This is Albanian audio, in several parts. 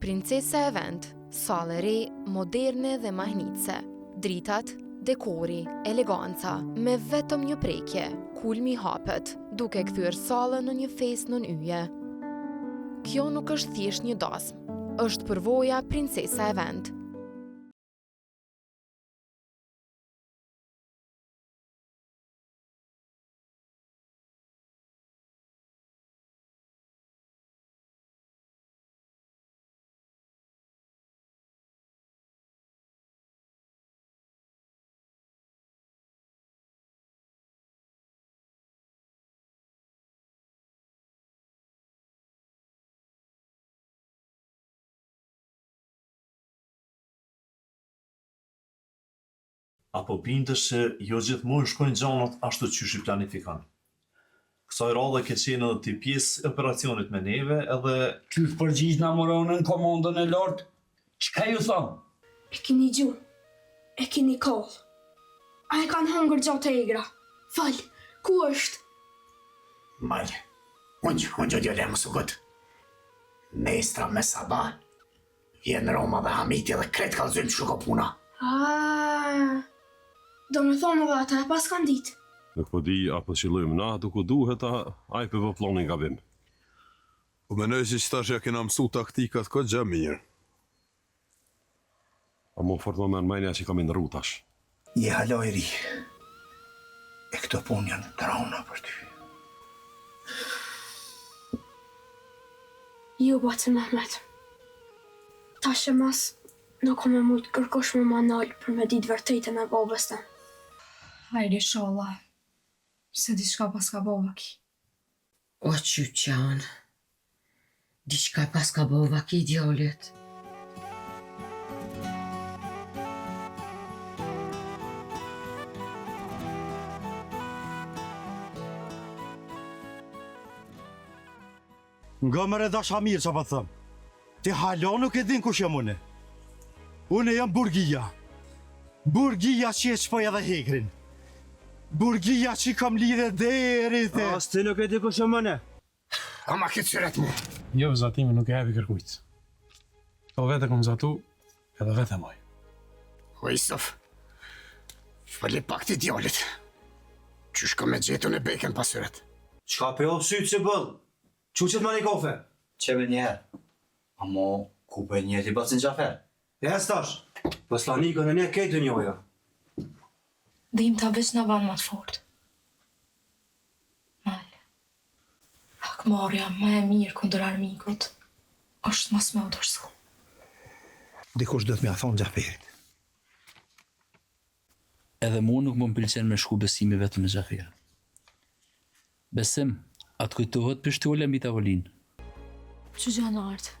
Princesa e vend, sallë e re, moderne dhe mahnitse. Dritat, dekori, eleganca, me vetëm një prekje, kulmi hapet, duke kthyer sallën në një festë nën yje. Kjo nuk është thjesht një dasmë, është përvoja Princesa e vend. Apo bindesh se jo gjithmonë shkojnë gjanat ashtu qysh i planifikon. Kësaj radhe ke qenë edhe ti pjesë e operacionit me neve edhe... Qysh përgjigj na moronën komandën e lartë? Çka ju thon? E keni gjuhë, e keni kollë. A e kanë hëngër gjatë e egra. Fal, ku është? Mal, unë gjë le mësu gëtë. Nestra me sabah, jenë Roma dhe Hamiti dhe kretë kalëzim shuko puna. Do me thonë edhe ata e pas kanë ditë. Nuk po di apo qëllojmë na duku duhet a i për vëplonin gabim. Po menoj që qëtash ja kena mësu taktikat këtë gjë mirë. A mu fort më mërmenja që kam i në rutash. Je halo i ri. E këto pun janë trauna për ty. Ju batë Mehmet. Tash e mas nuk kom e mujtë kërkosh me manal për me ditë vërtetën e babës të. Hajde sholla, se diçka pas ka bova ki. O qyqan, diçka pas ka bova ki djallit. Nga më redash Hamir që pa thëmë. Ti hala nuk e din kush jam une. Une jam Burgia. Burgia që e qpoj edhe hekrin. Burgia që kam lidhe deri te. As ti nuk e di kush jam une. Ama këtë syret mu. Jo, zatimi nuk e hepi kërkujt. Po vete kom zatu, edhe vete moj. O Isuf, shpëlli pak ti djallit. Qysh ka me gjetu në beken pasyret? Qka pe o sytë që bëllë? Quqet ma një kofe? Qeve njëherë. Amo, ku për njëti bëtë në gjafer? E stash, pëslanikën e një kejtë njoja. Dhim ta veç në banë më të fort. Mal. Hakmarja më e mirë kundër armikut është mas me u dorësu. Dikush do të mja thonë Gjaferit. Edhe mu nuk më pëlqen me shku besimi vetëm në Gjafer. Besim, atë kujtohet pishtole mbi tavolinë. Që gjanë ardë.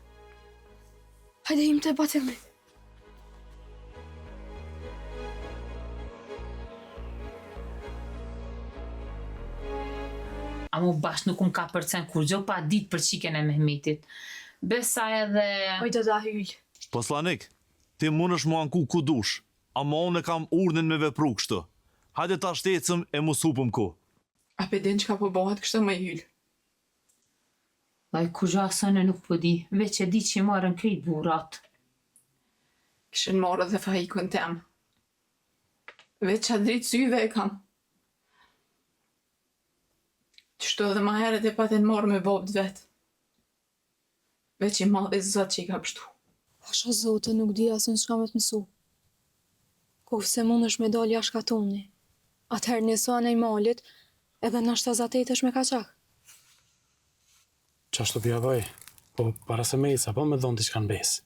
Hajde him të batimi. Amo bash nuk ka përcen kur gjo pa ditë për qiken e Mehmetit. Besa edhe... Oj do da hyll. Poslanik, ti mund është mu anku ku dush, ama unë e kam urdhën me vepru kështu. Hajde ta shtecëm e mu supëm ku. A pe din që ka po bëhat kështë më i hyll. Vaj ku gjo asënë nuk po di, veç e di që i marën krejt burat. Këshën marrë dhe fahikën tem. Veç a dritë syve e kam. Qështu edhe ma heret e paten marrë me babët vetë. Veç i madhe zot që i ka pështu. Pasha zote nuk di asën që ka me të mësu. Kofë se mund është me dalë jashtë katoni. Atëherë njëso anë i malit edhe në shtazatet është me kaqak. Qashtu pja vaj, po para se me i sa po me dhonë t'i qka në besë.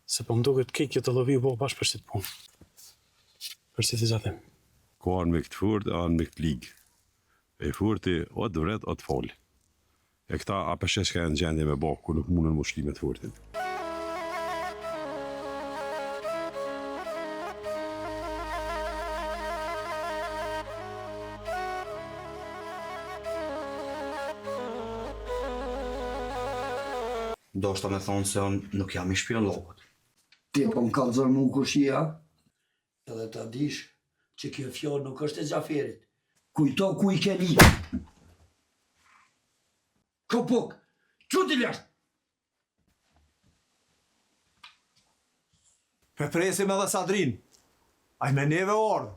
Se po më duket kik jo të lovi u bo bashkë për shqit punë. Për shqit i gjatim. Ko anë me këtë furt, anë me këtë ligë. E furti o të vret, o të foli. E këta apeshesh ka e në gjendje me bakë, ku nuk mundën më shlimet furtin. Do shta me thonë se unë nuk jam i shpionologët. Ti po më kalëzër mu kushia, edhe ta dish që kjo fjallë nuk është e Gjaferit. Kujto ku i ke li. Kopuk, që t'i lështë? Presim edhe Sadrin. Aj me neve orë.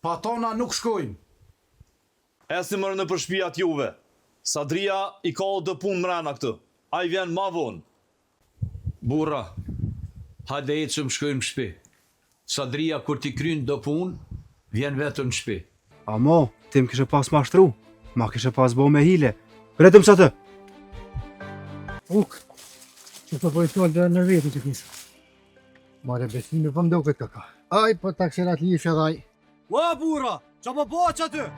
Pa tona nuk shkojnë. Esi mërë në përshpijat juve. Sadria i ka o dë punë mrena këtë. A i vjen ma vonë. Burra, hajde e që më shkojnë më shpi. Sadria kur ti krynë do punë, vjen vetën në shpi. Amo, ti më kishe pas mashtru. Ma kishe pas bo me hile. Retëm së të. Uk, që të pojtoj dhe në vetë që kisë. Mare besime për mdo këtë kaka. Aj, për taksirat lishe dhaj. Ua, burra, që më po që aty?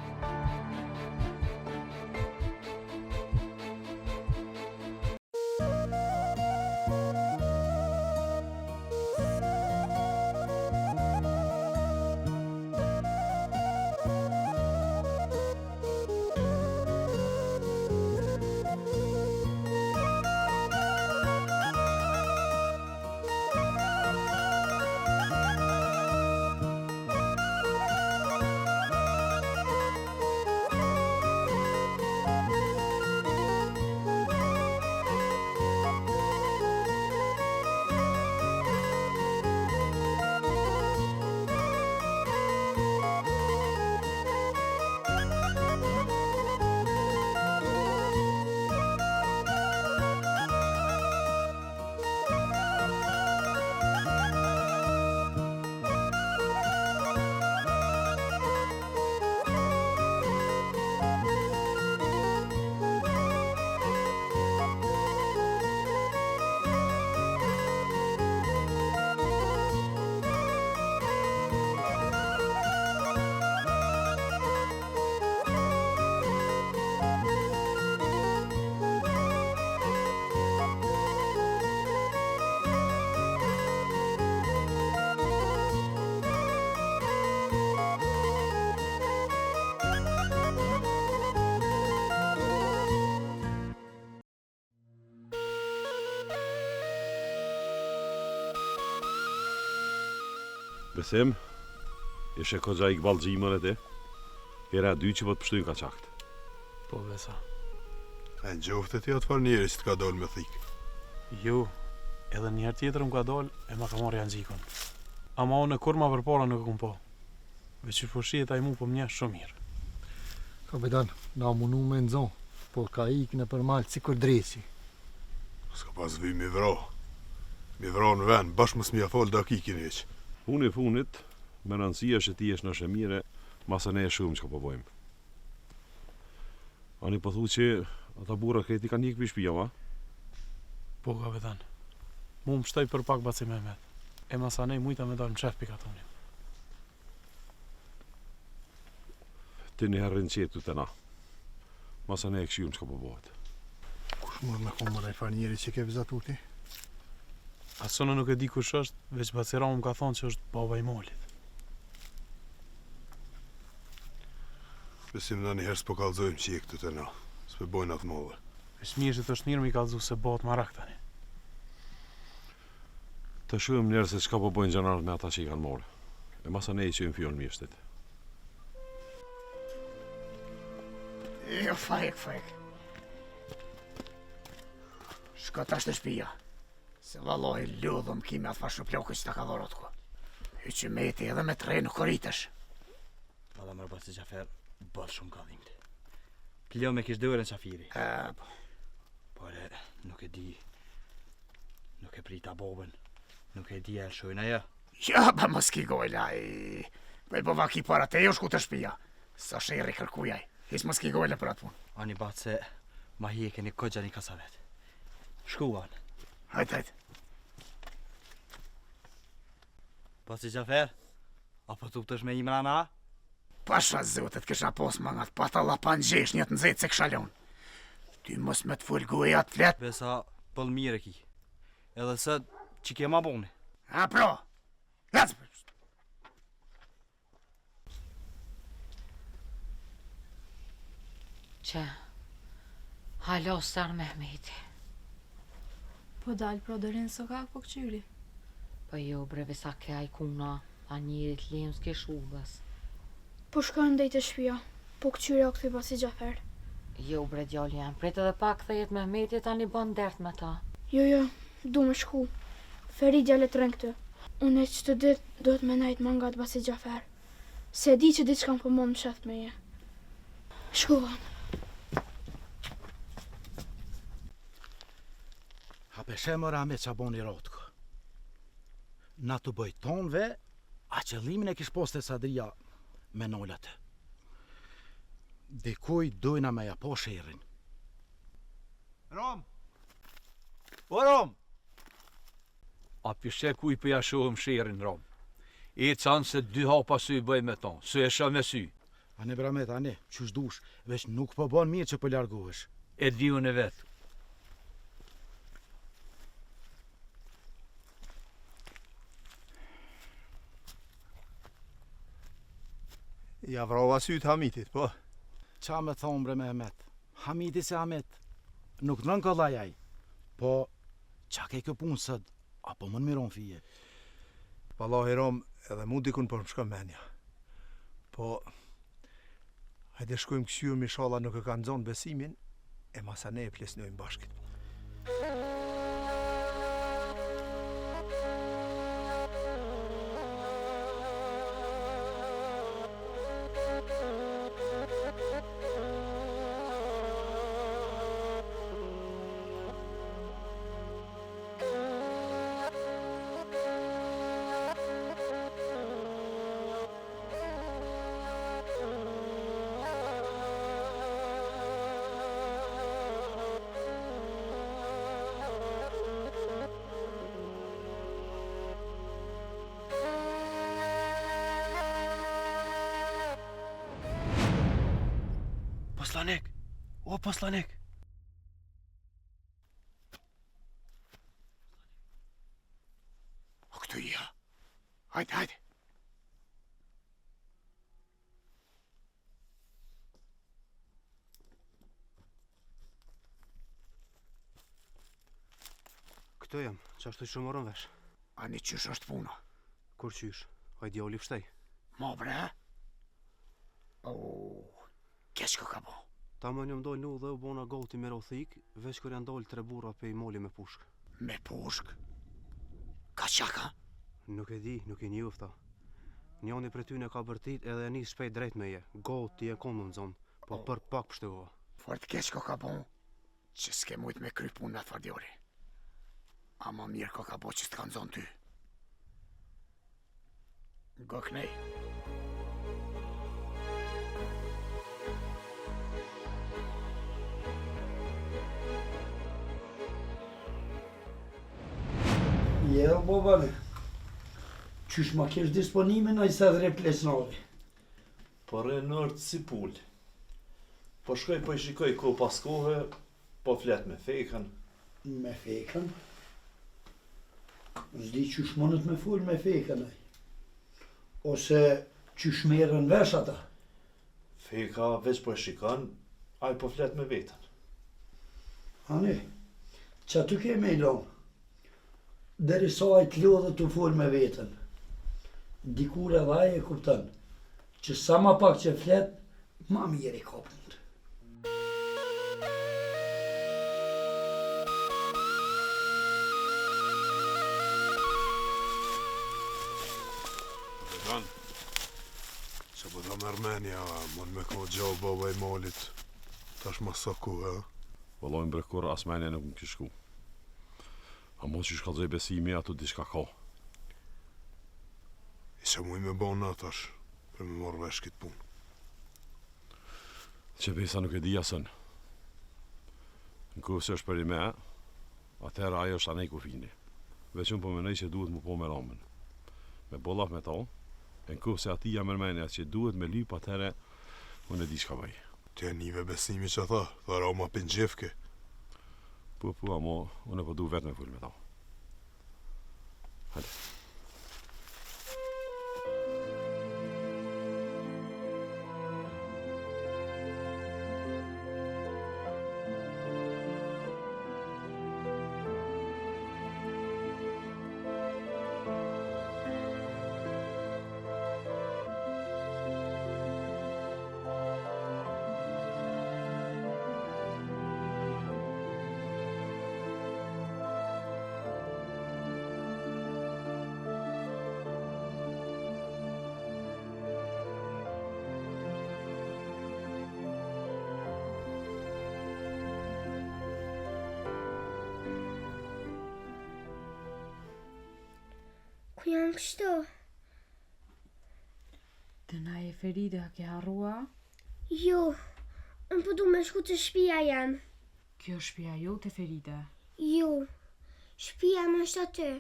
Besim, ishe koxa i këbalgjimën e ti. Era 2 që po të pështujnë ka qakt. Po, besa. E në gjofte ti atë farë njeri që të ka dollë me thikë. Jo, edhe njerë tjetër më ka dollë e ma ka marrë janë gjikon. Ama unë e kur ma përpara nuk e kum po. Veç që përshiet a i mu po më njështë shumë mirë. Kapitan, na munu me nëzon, po ka ikë në përmalë si kur dresi. Ska pas vi mi vro. Mi vro në ven, bashkë mësë mi a folë da kikin eq. Unë i funit, me nënësia që ti esh në shemire, masa ne e shumë që ka përbojmë. Ani po thu që ata burra kreti kanë njëk për shpija, ma? Po, kapitan. Mu më shtoj për pak baci Mehmet. E masa ne mujta me dalë në qef pika toni. Ti një herën qetu të na. Masa ne e këshium që ka përbojët. Kush mërë me komër e farë njeri që ke vizatuti? Asona nuk e di kush është, veç Bacira më ka thonë që është baba i Molit. Besim në njëherë s'po kalzojmë që i këtu të na. S'pe bojnë atë mollë. Veç mirë që të është mirë mi kalzu se bot marak tani. Të shuhem njerë se qka po bojnë gjanarët me ata që i kanë morë. E masa ne i që i më fjonë mjeshtit. Jo, fajk. Shko tash të shpia. Se valloj ludhëm kime atë fashë plokë që ta ka dhorot ko. I që meti edhe me tre nuk koritesh. Valla mërë bëtë se Gjafer, bëtë shumë ka dhimte. Plio me kishë dërën Qafiri. Por e nuk e di. Nuk e prita bobën. Nuk e di e lëshojnë aja. Ja, ba mos ki gojla. Bëj po vaki para te jo shku të shpia. Sa sheri kërkujaj. His mos ki gojla për atë punë. Ani batë se ma hi e keni kogja një kasavet. Shkuan. Hajt. Baci Gjafer, apo tu pëtësh me i mrana? Pasha zotet kësha pos mangat pata lapan gjesh njët në zetë se këshalon. Ty mos me të fulguja të flet. Besa pëll mire ki. Edhe se që ke ma boni. A pro, lecë për. Që, halo star Mehmeti. Po dalë pro dërinë së ka po këqyri. Po jo breve sa ke ajkuna, a njerit lemë s'ke shullës. Po shkojnë dhejt e shpia, po këqyri o këthy Baci Gjafer. Jo bre djali jam, pret edhe pak thejet Mehmeti tani bën dert me ta. Jo, du me shku. Feri djalet rën këtë. Unë që të ditë do të me najtë mangat basi Gjafer. Se di që ditë shkam për mund më shëft me je. Shkuvan. Hapeshe më rame që abon i rotko. Na të bëj tonve, a qëllimin e kish poste Sadria me nollate. Dikuj dojna me ja po shirin. Rom! O Rom! A pishe kuj për ja shohëm shirin, Rom. E qanë se 2 hapa sy bëj me ton, sy e shë me sy. Ane bramet, ane, qysh dush, veç nuk po bon mirë që po largohesh. E di unë e vetë. Ja vrova syt Hamitit, po. Qa me thonë bre Mehmet? Hamiti se Hamit. Nuk nën ka lajaj. Po, qa ke kë punë sët? Apo më në miron fije? Vallahi Rom, edhe mu dikun për më shka menja. Po, hajde shkojmë kësyu, mishala nuk e kanë zonë besimin, e masa ne e plesnojmë bashkit. Poslanik! O, poslanik! O, këtu ja. Hajde, hajde. Këto jam, që ashtu që morën vesh. Ani qysh është puna? Kur qysh, haj djali pështej. Ma bre? Keq ka bo. Ta më njëm dojnë dhe u bona goti me rothik, veç kër janë dojnë 3 burra pe i moli me pushk. Me pushk? Ka qaka? Nuk e di, nuk e njofta. Njani për ty në ka bërtit edhe e njës shpejt drejt me je. Goti e konë më nëzon, po për pak pështëva. Fort keq ka bo, që s'ke mujt me kry pun në të fardjori. Ama mirë ka bo që s'të kanë zonë ty. Goknej. Jo, bobane. Qysh ma kesh disponimin a i sa dhe plesnari? Po re nërtë si pull. Po shkoj po i shikoj ko pas kohë, po flet me fekën. Me fekën? Zdi qysh monët me full me fekën aj. Ose qysh merën vesh ata? Feka veç po e shikon, a i po flet me vetën. Ani, që aty keme i lonë? Deri sa a i të lodhë të full me vetën. Dikur edhe a e kuptën, që sa ma pak që flet, ma mirë i kapnët. Vedan, që po da mërmenja, mund me ko gjau baba i malit, tash ma sa ku, e? Vëllojnë brekur asmenja nuk më kishku. A mund që shkallëzoj besimi ato diçka ka. Isha muj me bon në tash, për me morë vesh këtë punë. Që besa nuk e di asën. Në kohë se është për i me, atëherë ajo është anej kufini. Veç unë po menoj që duhet mu po me ramën. Me bollaf me ta, në kohë se ati jam mërmenja që duhet me lyp, atëherë unë e di shka vaj. Të e nive besimi që tha rama për gjefke. Po, amo, unë po du vetë me full me ta. Hajde. Ku jam kështu? Të na e Ferida, ke harrua? Jo, unë po du me shku të shtëpia jam. Kjo është shtëpia jote, Ferida. Jo, shtëpia më është aty,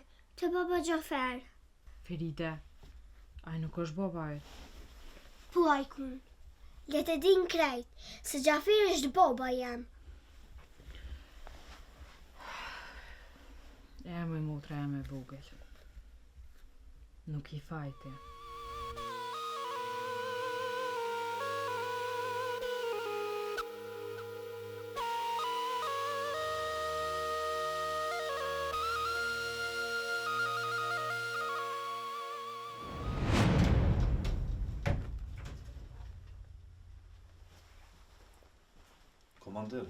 të baba Gjafer. Ferida, ai nuk është babaj. Po ajkun, le të din krejt, se Gjafer është baba jam. E me motra e me vogël. Nuk I fajte. Komander,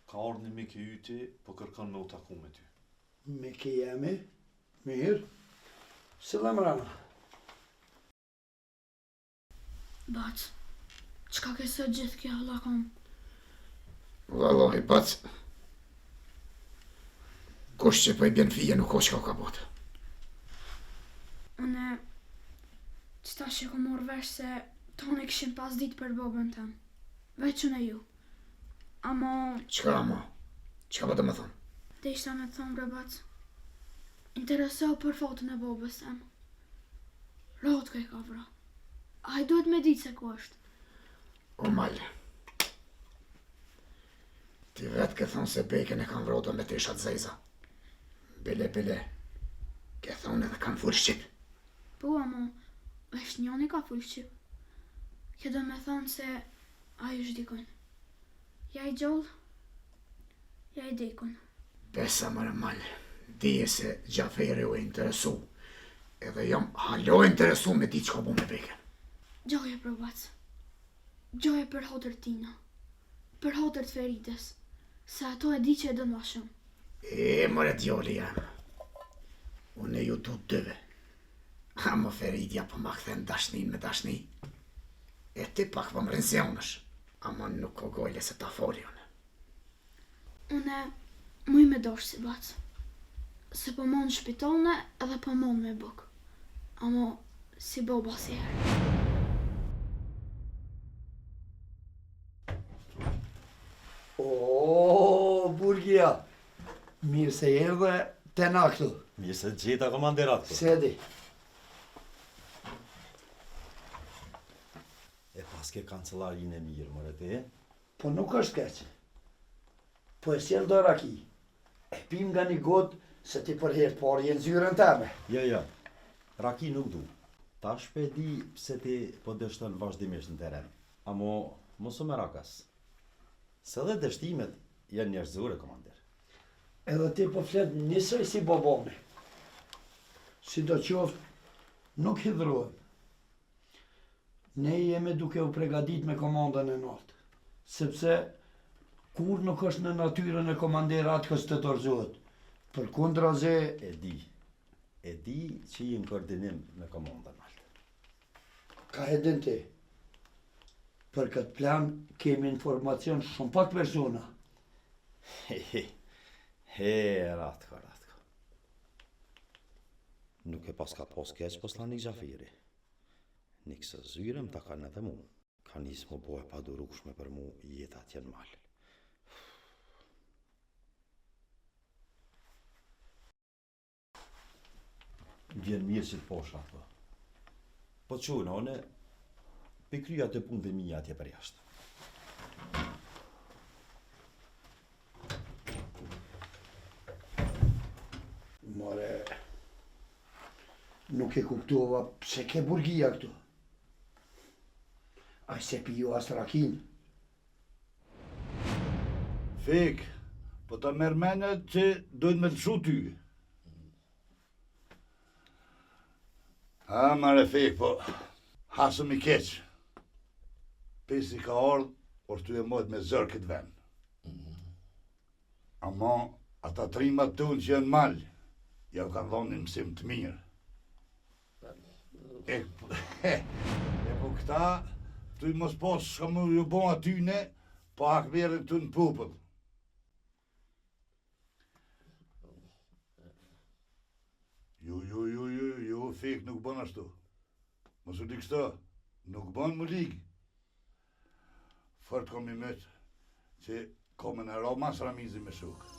ka ardhur një mik I yti, po kërkon me u taku me ty. Mik I jemi? Mirë. Selam rana. Bac, qka ke së gjithë kjo lakon? Vallahi, bac. Kush që po I bjen fije nuk o qka ka botë. Une, qëta që ku morë vesh se tonë e këshim pas ditë për babën tëmë. Veqën e ju. Amo... Qka amo? Qka po të më thonë? Dhe ishta me thonë bre bac. Interesohu për fotën e babës tëmë. Rohët këj ka vra. A I duhet me ditë se ku është. O malë. Ti vetë ke thonë se bejken e kanë vrota me tishat zeza. Bile. Ke thonë edhe kanë full shqip. Po, amo, është njoni ka full shqip. Ke do me thonë se a I është dikon. Ja I gjollë, ja I dikon. Besa mërë malë. Dije se Gjaferi u e interesu. Edhe jam halo interesu me di që ka bu me bejken. Gjoje për bac. Gjoje për hotër tina. Për hotër të Ferides. Se ato e di që e dënë ma shumë. E, mëre djoli jam. Unë e ju du dëve. Amo Feridja po ma këthen dashnin me dashni. E ti pak po më rinzionësh. Amo nuk ko gojle se ta foli unë. Une muj me dosh si bac. Se po mon shpitone edhe po mon me buk. Amo si boba si herë. O, burgia. Mirë se erdhe te na këtu. Mirë se gjeta komanderat. Sedi. E paske kancelarin e mirë, mërë te? Po nuk është keq. Po e sjell do raki. E pim nga një gotë se ti për herë parë jenë zyrën teme. Jo. Raki nuk du. Ta shpedi pse ti po dështën vazhdimisht në teren. Amo, mosu me rakas. Se dhe dështimet janë njerëzore, komander. Edhe ti po flet njësoj si babone. Si do qoftë, nuk hidhrohem. Ne jemi duke u pregadit me komandën e natë. Sepse kur nuk është në natyrën e komanderat kës të dorëzohet. Për kundra ze... E di që I në koordinim me komandën altë. Ka edhin ti. Për këtë plan kemi informacion shumë pak persona. Ratko. Nuk e pas ka pos keq poslanik Gjafiri. Nikse zyrem ta kanë edhe mu. Ka nisë më bohe pa durukshme për mu jetat jenë malë. Vjen mirë që të posha ato. Po të qujnë, one, pe kryja të punë dhe mija atje për jashtë. More, nuk e kuptova pse ke burgia këtu. Aj se piju as rakin. Fik, po ta merr menet që dojnë me të shu ty. Mare Fik, po hasëm I keq. Pesi ka ardhë, por ty e mojt me zërë këtë vend. Ama, ata trimat të unë që janë malë, ja u kanë dhonë një mësim të mirë. E po këta, ty mos posë shka më ju bon atyne, po hakmerin të në pupëll. Jo, fik nuk bën ashtu. Mos u di kështu, nuk bën më ligë. Fort kom i mëtë që komen e ra mas ramizi me shukë.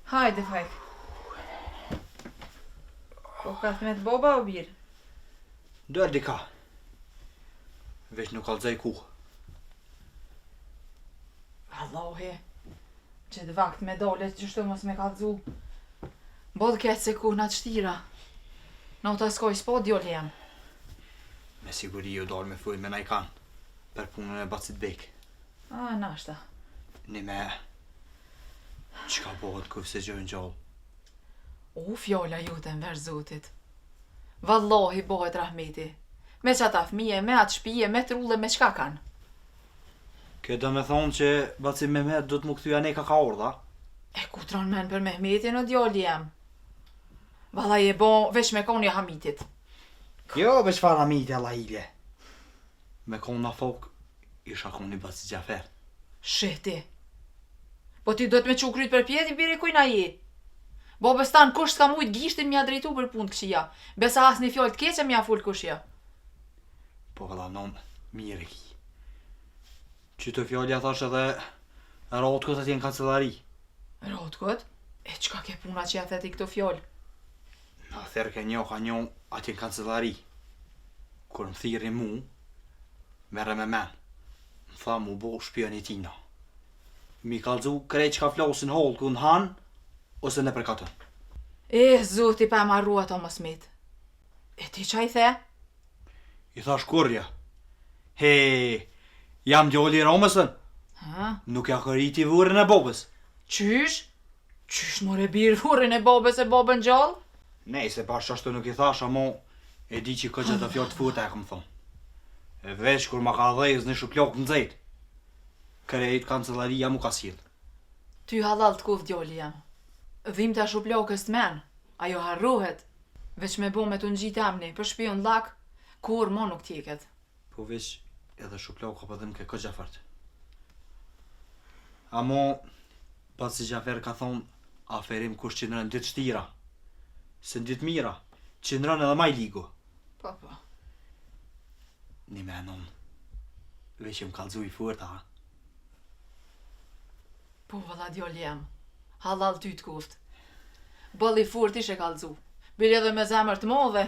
Hajde, fajk. Po ka të me të boba o birë? Dërë dika. Veç nuk kalzaj ku. Allahi, që të vakt me dole që shto mos me kalzu. Bodë ketë se ku nga të shtira. Në të skoj s'po djoli jam. Me siguri ju dalë me fuj me najkan. Per punën e bacit bek. A, nashta. Një me... Qka bëhet këfë se gjojnë gjallë? U, fjolla ju të mverë zotit. Vallohi bëhet rahmeti. Me qata fmije, me atë shpije, me trulle, me qka kanë. Këtë me thonë që bacim Mehmet do të më këthyja ne ka ordha? E ku tron men për Mehmetin o djoli jam. Valla je bo veç me koni hamitit. Jo, veç far hamiti alla ilje. Me konë na fok, isha koni bacit Gjafer. Sheti. Po ti do të me qukryt për pjeti biri kujna je. Bobës tanë kush s'ka mujt gishtin mja drejtu për punë këshia. Besa as një fjoll t'keqe mja full kushia. Po valla non, mire ki. Që të fjallja thash edhe rotkot atje në kancelari. Rotkot? E qka ke puna që ja theti këto fjoll? Në therë ke njo ka njo atje në kancelari. Kur më thiri mu, mere me men. Më tha mu bo shpion i tina. Mi kalzu krej që ka flosin hol ku në han, ose në përkatën. Zoti pa e marrua Thomas Smith. E ti qa i the? I thash kurja. He, jam djoli Romësën. Ha? Nuk ja këriti vurën e bobës. Qysh? Qysh more birë vurën e bobës e bobën gjallë? Nej, se bashkë ashtu nuk i thash, amo e di që këtë të fjallë të furta e këmë thonë. E veç kur ma ka dhejës në shuplok në zejtë. Kërejt kancelaria mu ka silë. Ty halal të kuf djoli jam. Dhim të shuplokës të men, ajo harruhet. Veç me bo me të në gjitë amni, për shpion lak, kur mo nuk tjeket. Po veç edhe shuplok ka pëdhëm ke këtë Gjafert. Amo, pas si Gjafer ka thonë, aferim kush qëndrën ditë shtira. Se në ditë mira, qëndrën edhe maj ligu. Po. Një menon, veç më kalzu i furta, ha? Po, valla djoli jam, halal ty të kuft. Bëlli furt ishe kalzu, bile edhe me zemër të modhe.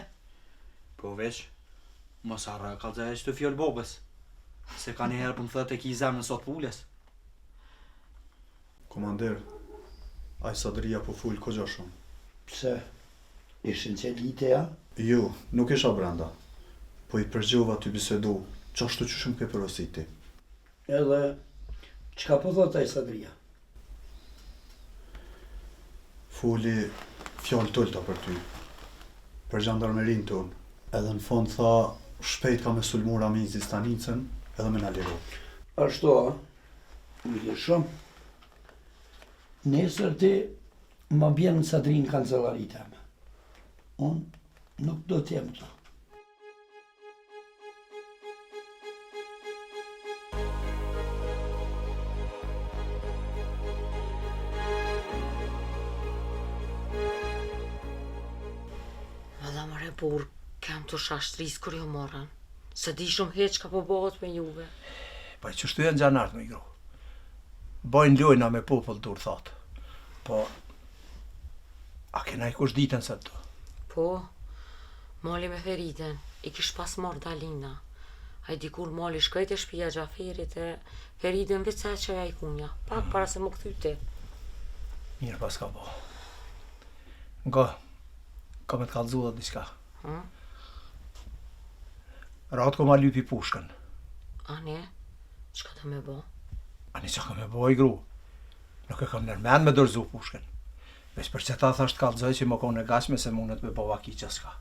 Po veç, mos arra kalzaj që të fjoll bobës, se ka njëherë për më thët e ki zemën sot pulles. Komander, aj sadria po full kogja shumë. Pse? Ishin qelite, ja? Jo, nuk isha brenda. Po i përgjova të bisedu, qashtu që shumë ke përositi. Edhe, qka po thot aj sadria? Fuli fjallë tëllta për ty, për gjandarmerin tonë, edhe në fond tha shpejt ka me sulmu Ramizi Stanicën edhe me në liru. Ashtu, a? Uje shumë. Nesër ti ma bjenë në sadrin kancelarit e me. Unë nuk do t'jem të. Por kam të shashtris kër jo morën. Se di shumë heq ka po bëhet me juve. Pa që shtu e në gjanart me gru. Bojnë lojna me popull dur, thot. Po, a kena i kush ditën se të? Po, mali me Feridën, i kish pas marrë Dalina. A i dikur mali shkajt e shpia Gjaferit e Feridën veç që ja i kunja. Pak para se më këthyte. Mirë pas ka po. Nga, ka me të kalzu dhe diska. Ratë ko ma lypi pushkën. Ani, qka të me bo? Ani qa ka me bo i gru. Nuk e kam nërmen me dërzu pushkën. Veç për që ta thasht kalzoj që më kone gashme se mundet me bo vaki qaska.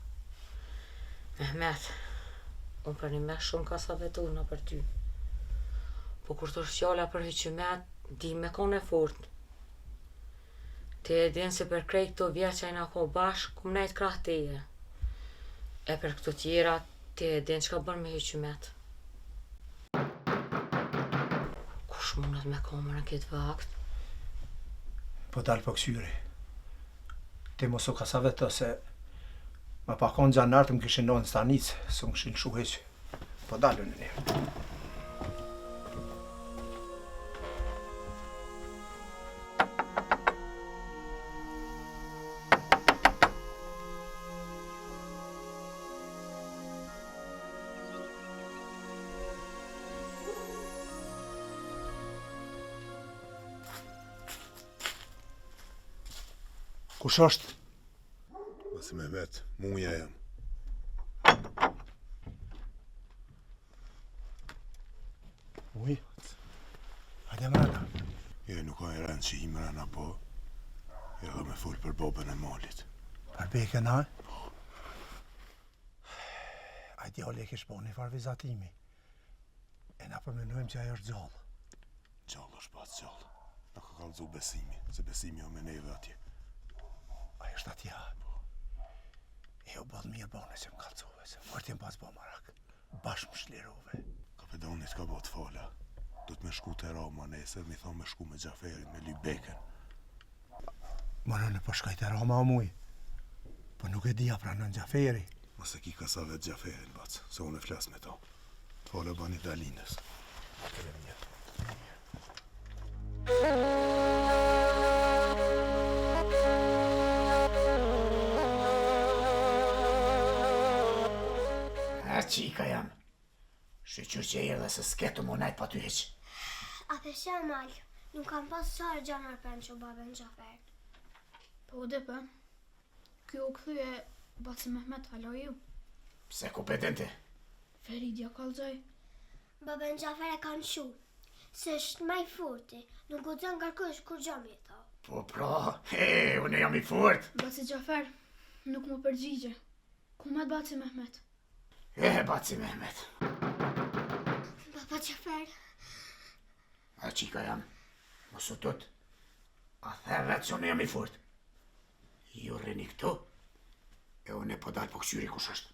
Mehmet, unë për një me shumë ka sa vetuna për ty. Po kur të shqolla për hyqymet, di me kone fort. Ti e din se për krejt këto vjeqa i na ko bashk, kum nejt krah teje. E për këto tjera, ti e din që ka bërë me hyqymet. Kush mundet me komër në këtë vakt? Po dalë për kësyri. Ti mos u kasa vetë se ma pakon gjanartë më këshin nojnë stanicë, së më këshin shuheqë. Po dalë në një. Kush është? Basi Mehmet, muja jam. Uj, hajde mrena. Je nuk ka e rënë që i mrena, po edhe me full për bobën e malit. Për beke na? A djali e kish po një farë vizatimi. E na përmenojmë që ajo është gjallë. Gjallë është pas gjallë. Na ka kallëzu besimi, se besimi o me neve atje. Ajo është atja. E o bëllë mirë bone që më kalcove, se fërtjen pas bo marak. Bashkë më shlirove. Kapedonit ka bot fala. Do të me shku të Roma nesër, mi thonë me shku me Gjaferin, me lyp beken. Më në po shkaj të Roma o muj. Po nuk e dia pra në Gjaferi. Mos e ki kasa vetë Gjaferin, bac, se unë e flas me to. Të fale bani Dalinës. Qika jam. Shqyqyr që e dhe se s'ketu më najt pa ty heq. A të shemal, nuk kam pas sarë gjanar për në që babën Gjafer. Po dhe për, kjo u këthyje Baci Mehmet halo ju. Pse kompetente? Feridja kalzoj. Babën Gjafer e kanë shu, se është maj furti, nuk u zënë kërkush kur gjami e tha. Po pra, unë jam i furt. Baci Gjafer, nuk më përgjigje. Kumet Baci Mehmet? Baci Mehmet. Baba Gjafer. A qika jam, mos u tut. A the vetë që unë jam i furt. Ju rrini këtu, e unë e po dalë po kësyri kush është.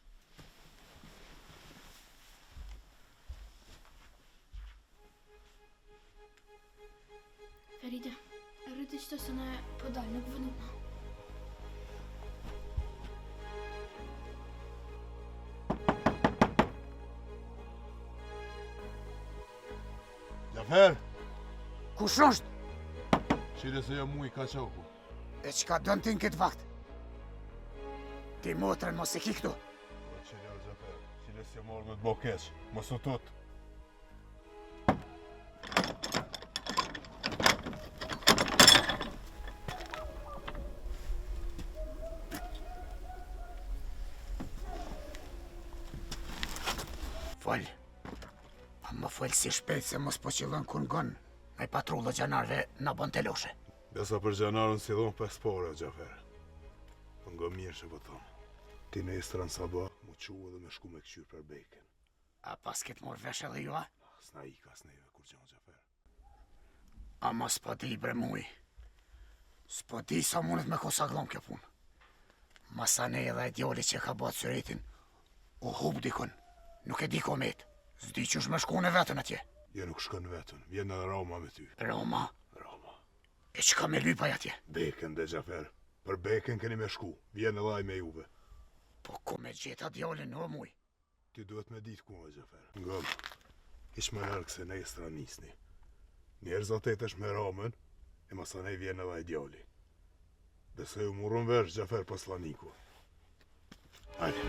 Feride, rriti qëtë se ne po dalë nuk vënuma. Gjafer! Kush është? Shire se jam mu i Kaçoku. E qka dënë ti në këtë vakt? Ti motrën mos e ki këtu. Po qire o Gjafer, shire se jam orë me të bo keq, mos u tut. Fol. Pa më fol si shpejt se mos po qëllën kur ngon. Me patrullë gjanarve në bën të loshe. Besa për gjanarën si dhonë 5 pare, Gjafer. Më nga mirë që po thonë. Ti në estrën sabah, mu quë dhe me shku me këqyr për beken. A pas këtë morë vesh edhe ju, a? S'na i ka s'neve kur që në Gjafer. A ma s'po di bre muj. S'po di sa mundet me kosa glon kjo pun. Masane edhe e djoli që ka bat syretin, u hub dikun. Nuk e di komet. S'di që është me shku në vetën atje. Je nuk shkon vetën, vjen edhe Roma me ty. Roma? Roma. E që ka me lypaj atje? Beken dhe Gjafer. Për beken keni me shku, vjen edhe aj me juve. Po ku me gjeta djolin o muj? Ti duhet me ditë ku me Gjafer. Ngëm, ish më nërë këse ne estra nisni. Njerë zotet është me Romën, e masanej vjen edhe aj djoli. Dhe se ju murën vesh Gjafer poslaniku. Hajde.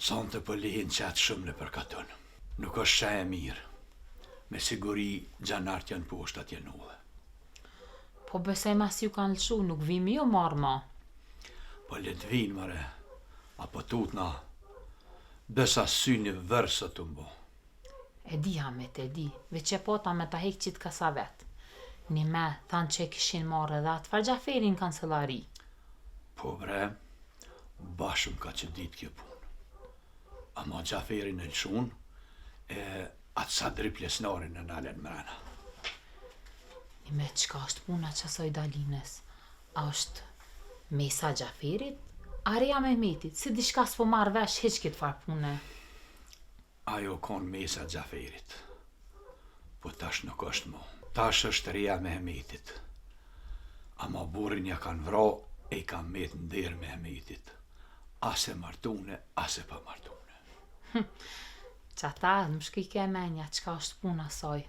Sonte për lihin qatë shumë në përkaton. Nuk është qa e mirë. Me siguri gjanart janë poshtë atje nullë. Po besoj mas ju kanë lëshu, nuk vimi jo marë ma. Po le të vinë, mare. Apo tutna, Besa syni vërë të mbo. E di, Hamet, e di. Veç e pota me ta hek qitë kasa vetë. Një me thanë që e kishin marrë edhe atë Farxhaferin kancelari. Po bre, bashëm ka që ditë kjo punë. Ama Xhaferin e lëshun, e atë Sadri plesnarin në nalen mrena. Një me qka është puna qësoj Dalines? A është mesa Xhaferit? Areja Mehmetit, si diçka s'po marrë vesh heq këtë farë pune. Ajo konë mesa Xhaferit. Po tash nuk është mo. Tash është reja Mehmetit. Ama burin ja kanë vra e i kanë met në derë Mehmetit. Ase martune, ase pa martune. Qata më shkike e menja qka është puna soj.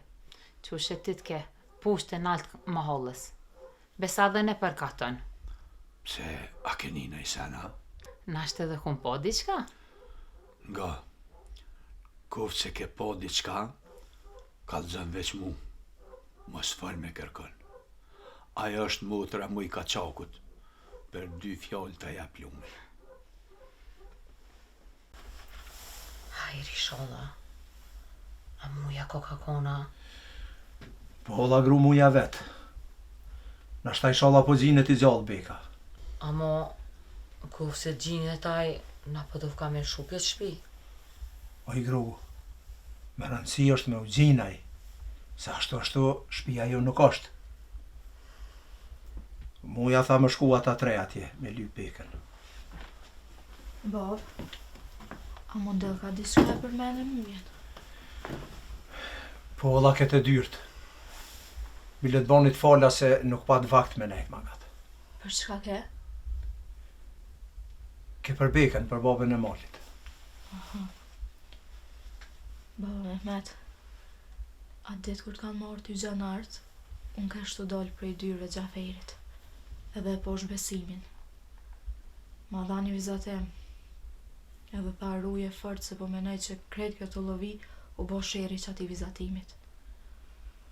Që shetit ke pushtë e naltë mahallës. Besa dhe ne përkatën. Pse a keni në i sena? Nashtë edhe kun po diqka? Nga, koftë se ke po diqka, kalëzën veç mu, mos fal me kërkon. Aja është motra mu i kaçakut, për 2 fjallë të jap lume. Hajri sholla, a muja Coca-Cola? Po la gru muja vetë. Nashta i sholla po gjinët i gjallë beka. Amo, ku se gjinët e taj, na po do ka me shupjet shpi. O i gru, me rëndësi është me u gjinaj, se ashtu shpia jo nuk është. Muja tha më shku ata 3 atje, me lyp bekën. Bab, a model ka diçka për mene mujen? Po ola këtë e dyrt. Bilet bonit fala se nuk pat vakt me nejt magat. Për çka ke? Ke për bekën, për babën e malit. Aha. Baba Mehmet, atë ditë kur t'kanë marrë ty gjanart, unë kështu dalë prej dyrëve Xhaferit, edhe poshtë besimin. Ma dhani vizatem, edhe tha ruje fort se po menaj që krejt kjo të lovi u bo sheri që ati vizatimit.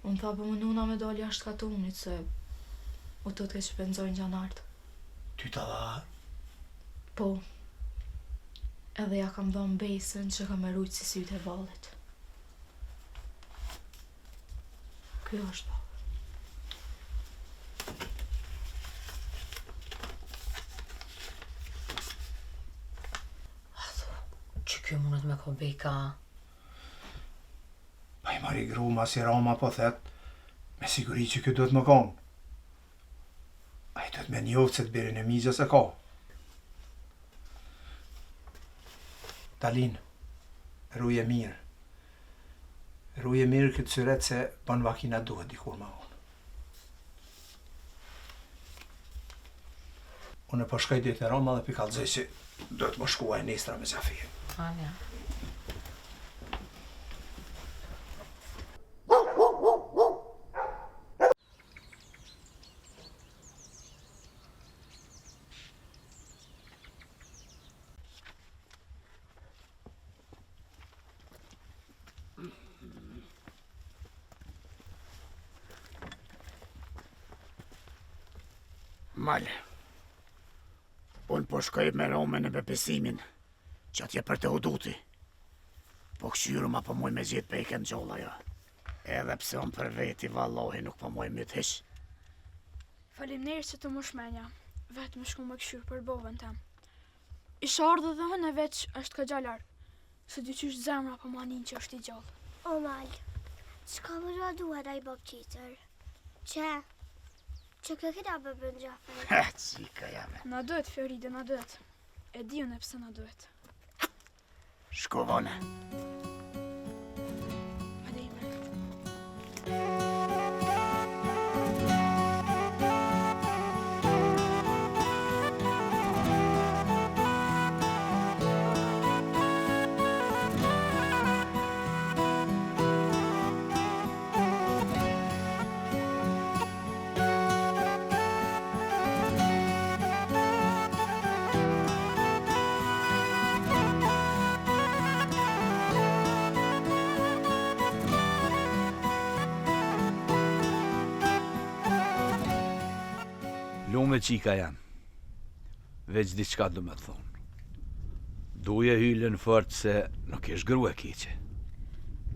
Unë tha po më nuna me dalë jashtë katunit se u të t'ke që penzojnë gjanart. Ty ta dha? Po, edhe ja kam dhënë besën që kam erujtë si sytë e vallit. Kjo është baba. Që kjo mundet me ko beka? Pa i mari gru ma si Rama po thet, me siguri që kjo duhet më konë. A i duhet me njoftë se të birin e mizës e ka. Dalin, ruje mirë. Ruje mirë këtë syret se ban vakina duhet dikur ma unë. Unë po shkoj dit e Roma dhe pikallëzoj si duhet më shkuaj nestra me Xhaferin. Anja. Malë, unë po shkoj me Romen e bepesimin, që atje për të huduti. Po këshyru ma po muj me gjithë pejken gjolla jo. Edhe pse unë për veti vallohi nuk po muj me të hish. Faleminderit që të më shmenja, vetë më shku më këshyrë për bovën tem. Isha ardhë dhe hënë e veç është ka gjallar, se dy qysh zemra po manin që është i gjallë. O Malë, çka vëra duhet a i bab qitër? Që kjo këta bëbën Xhafer? Ha, qika jame. Na duhet, Fioride, na duhet. E di unë e pse na duhet. Shko vone. Lume qika jam, veç diçka du me thonë. Duje hyllën fort se nuk ish grua keqe.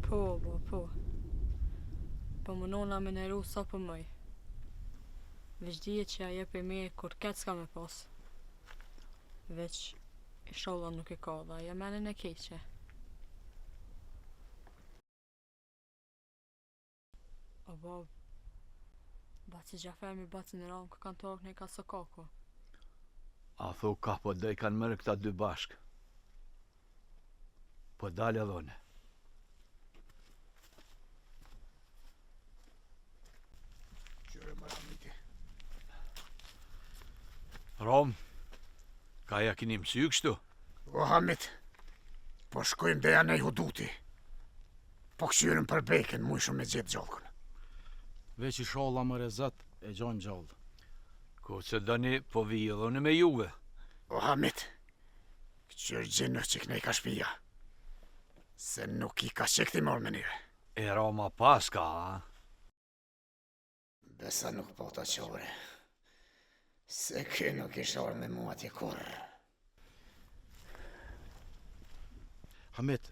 Po, po. Po më nona me nëru sa për mëj. Veç dhije që aje për me kur ketë s'ka me pas. Veç inshallah nuk e ka dhe aje menin e keqe. O bab, baci Gjafer mi baci në ramë kë kanë tokë në i ka së kako. A thu ka po dhe i kanë mërë këta dy bashkë. Po dalë dhone. Qyre më ramiti. Rom, ka ja kini mësy kështu? O Hamit, po shkojmë dhe janë e huduti. Po këshyrën për beken, mu shumë me gjithë gjallkën. Veç i sholla më rezat e gjon gjallë. Ko që dëni po vijë dhone me juve. O Hamit, këqyrë gjinë që këne i ka shpija. Se nuk i ka qekti mërë me njëve. E Roma pas ka, a? Besa nuk po të qore. Se kë nuk isha orë me mua tje korë. Hamit,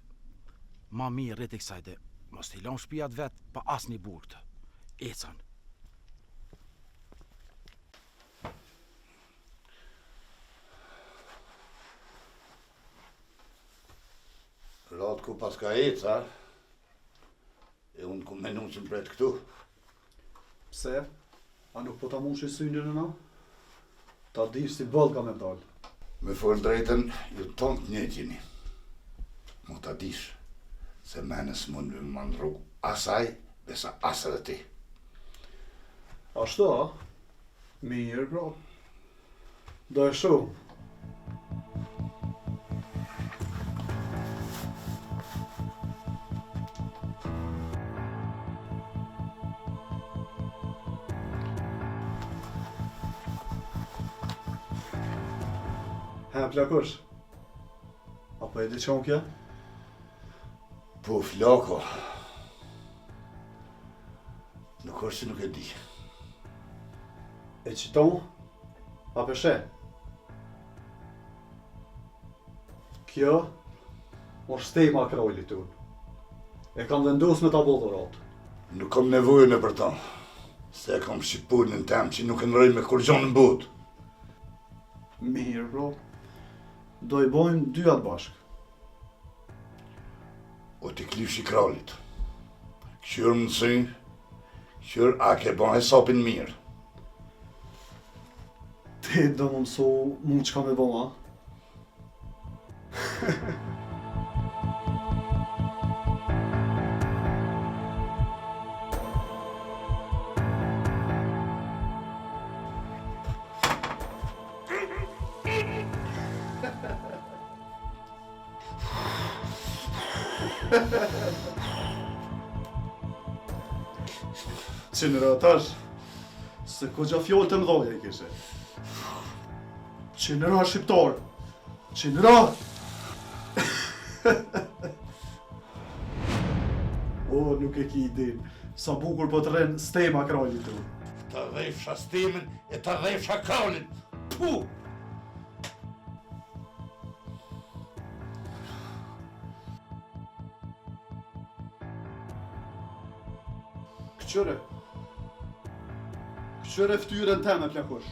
ma mirë rrit i kësajde, mos t'i lon shpijat vetë pa as një burë këtë. Ecan. Ratë ku pas ka eca, e unë ku menu që mpret këtu. Pse? A nuk po ta mushi synin e na? Ta dish si bëll ka me dalë. Me forë drejten, ju tonë të njëtjeni. Mu ta dish, se menës mund me më ndru asaj, besa asë dhe ti. Ashtu, a? Mirë, bro. Do e shumë. Ha, plakosh. Apo e di qonë kja? Po, flako. Nuk është që nuk e di. E qiton? A peshe? Kjo është stejma krojlit të unë. E kam vendos me ta bodhorat. Nuk kam nevojën e për ta. Se e kam shqipurën në tem që nuk e nërëj me kur gjonë në botë. Mirë, bro. Do i bojmë dy atë bashkë. O t'i klysh i kralit. Këshyrë më nësy, këshyrë a ke bon hesapin mirë. Ti do më mësu mu që ka me bëma. Qenëra tash, se ko gja fjollë të mdhoja i kishe. Qenëra shqiptar, qenëra! O, nuk e ki idin, sa bukur po të rrenë stema kralit tu. Ta dhefsha stemin e ta dhefsha kralin. Pu! Këqyre ftyrën teme, plakosh.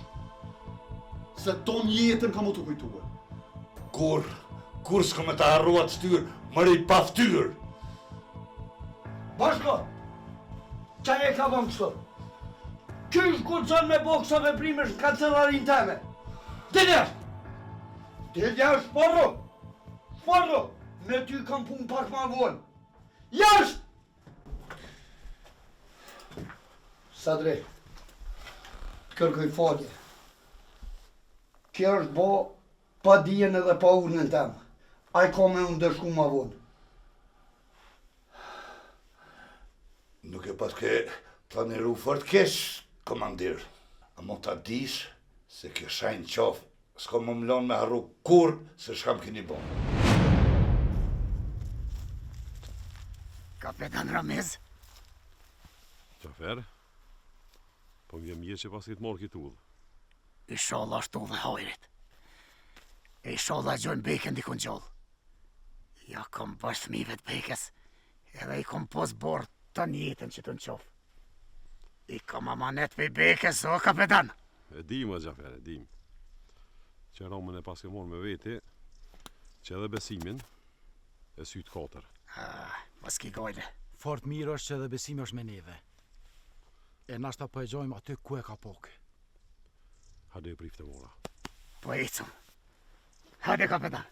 Se ton jetën ka mu të kujtuë. Kur s'ka me ta harruat ftyrë, mëri pa ftyrë. Bashko, qaj e ka bëm kështu? Kysh guxon me boksa veprimesh në kancelarin teme? Diljash! Diljash, shporru! Me ty kam pun pak ma vonë. Jash! Sadri, kërkoj falje. Kjo është bo pa dijen edhe pa urnën tem. Ai ka me unë dëshku ma vonë. Nuk e pas ke planiru fort kesh, komandir. A mo ta dish se kjo shajnë qafë, s'ka më mlon me harru kur se shkam kini bon. Kapetan Ramiz? Qafer? Po më vjen mirë që pas këtë morë këtë udhë. Inshallah ashtu dhe hajrit. E shodha gjojnë beken dikun gjoll. Ja kom bash fëmive të bekes, edhe i kom pos borë të njetën që të në qofë. I kom amanet për i bekes, o kapetan. E dim, o Gjafer, e dim. Që Romën e paske morë me veti, që edhe besimin e sytë katër. Mos ki gojle. Fort mirë është që edhe besimi është me neve. E nashta po e gjojmë aty ku e ka poke. Hade e prifte mora. Po ecëm. Hade kapetan.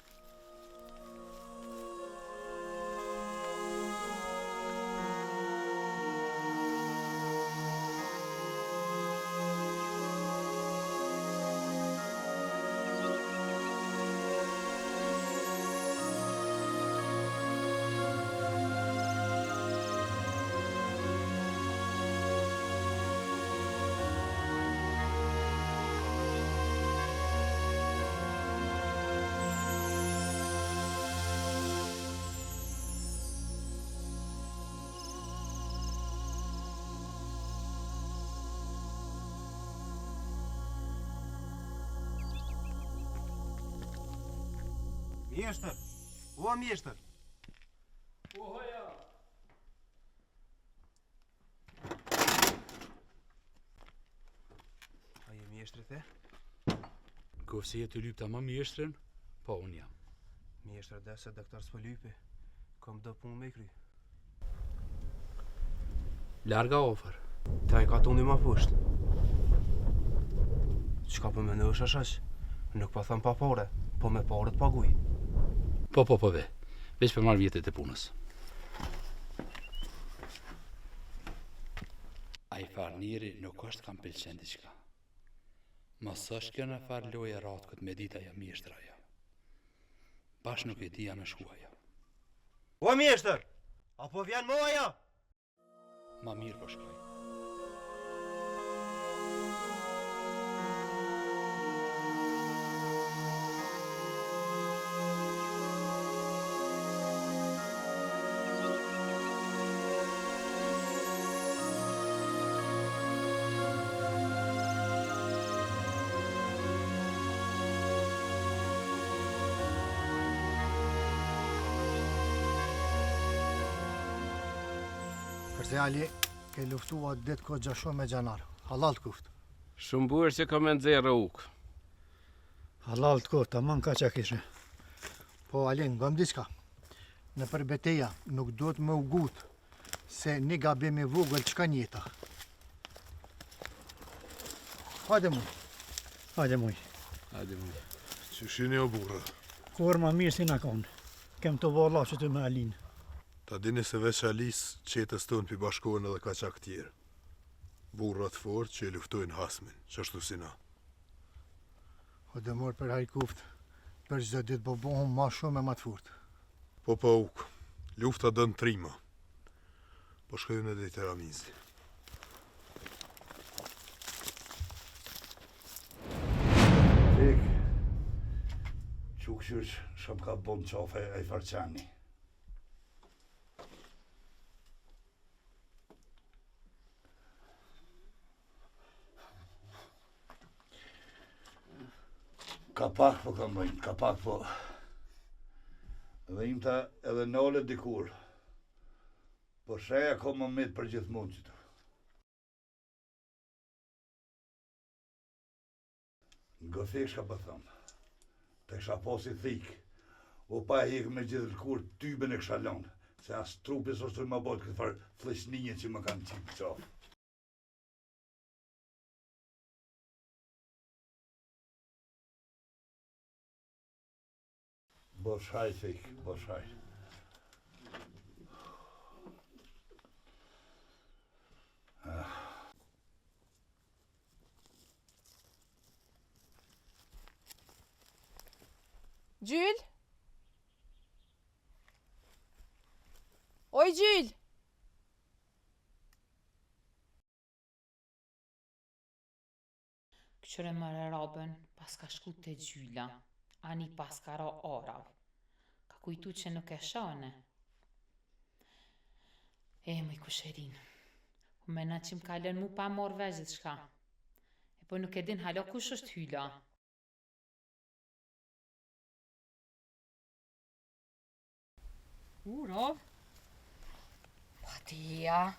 Mjeshtër! O, mjeshtër! Po, haja! A je mjeshtri the? Kofse je të lypta ma mjeshtrin, po unë jam. Mjeshtër dhe se doktor s'po lypi. Kom do punë me kry. Larga ofër. Ta i ka tundi ma pusht. Qka po me në është ashash? Nuk po thëm pa pare, po me pare të paguj. Po, ve. Veç për marrë vjetet e punës. A i farë njëri nuk është kam pëlqen diqka. Mos është kjo në farë loje ratë këtë me dita ja mjeshtraja. Bash nuk e dija me shkuaja. O, mjeshtër! Apo vjen moja? Ma mirë po shkoj. Përse Ali, ke luftua ditë ko gjasho me gjanar. Halal të kuft. Shumë burë që ka me nëzirë ukë. Halal të kuft, tamam ka që kishe. Po Ali, ngëm diçka. Në për beteja nuk duhet me ugut se një gabim i vogël çka njeta. Hajde muj. Hajde muj. Hajde muj. Qëshini o burë? Kur ma mirë si na konë. Kem të valla që të me Alin. Ta dini se veç Alis qetës tonë për bashkohen edhe ka qak tjerë. Burrat fort që e luftojnë hasmin, qashtu si na. O dhe morë për hajkuft, për çdo ditë po bohëm ma shumë e ma të fort. Po uk, lufta dënë trima. Po shkojnë edhe i Teramizi. Fik, qukëshysh shumë ka bon qafe e farqani. Ka pak po kam bëjnë, ka pak po. Dhe imta edhe nole dikur. Po sheja ko më mitë për gjithmonë qëtu. Nga thik shka po thëmë. Të kësha posi thik. O pa e hikë me gjithë lëkur tybën e kësha lonë. Se as trupi së të më bojtë këtë farë flesninje që më kanë qipë qafë. Bosh haj, Fik, bosh haj. Gjyl? Oj, Gjyl! Këshore mërë rabën, pas ka shku të Gjyla, ani pas ka ra arav. Ka kujtu që nuk e shane. Mëj kusherin, po mena që m'kallën mu pa morë vejgjit shka. Po nuk e din hala kush është hyla. Uro? Patia.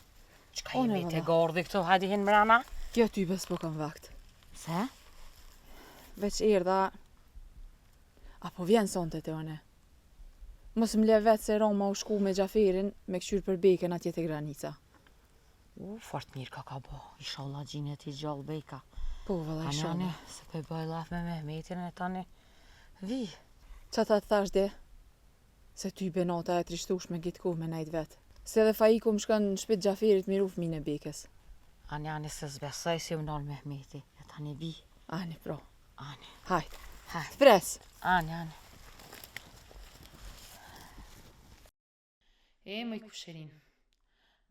Qka One, jemi të valla. gordhi këtu, hajde hin mrama? Jo ty bes po kam vakt. Se? Veç erdha... Apo vjen sonte te one. Mos m'le vetë se Roma u shku me Gjaferin me këshyr për bejken atje te granica. Fort mirë ka bo. Inshallah gjine ti gjallë bejka. Po, valla, inshallah. Anjane, se pe bëj laf me Mehmetin e tani. Vi. Qa ta të thash de? Se ty benata e trishtush me gitë kohë me najt vetë. Se dhe Faiku më shkon në shpit Gjaferit miru fëmijën e bekes. Anjane se zbesoj si u nol Mehmeti. E tani vi. Ani, pro. Ani. Hajt. Hajt. Pres. Ani. E, moj kusherin,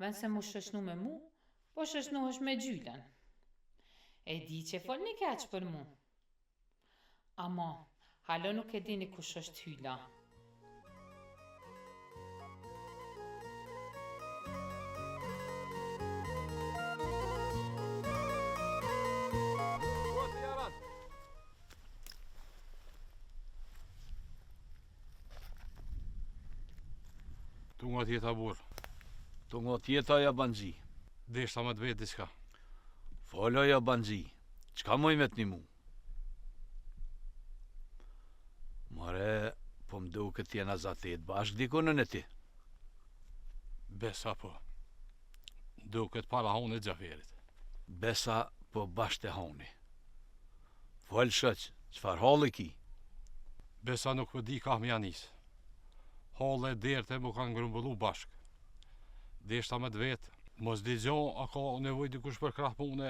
vend se mu shëshnu me mu, po shëshnu është me gjylen. E di që fol një keq për mu. Ama, halo nuk e dini kush është hyla. Tu nga tjeta burë. Tu nga tjeta ja banxhi. Deshta me të vetë diçka. Folo ja banxhi. Qka moj me t'ni mu? More, po më duke t'jena zatet bashk dikonën e ti. Besa po. Duket para honi Gjaferit. Besa po bashk të honi. Fol shëq, qfar halli ki? Besa nuk po di ka më janis. Halle e derte mu kanë grumbullu bashk. Deshta me të vetë, mos digjon a ka nevoj dikush për krah pune,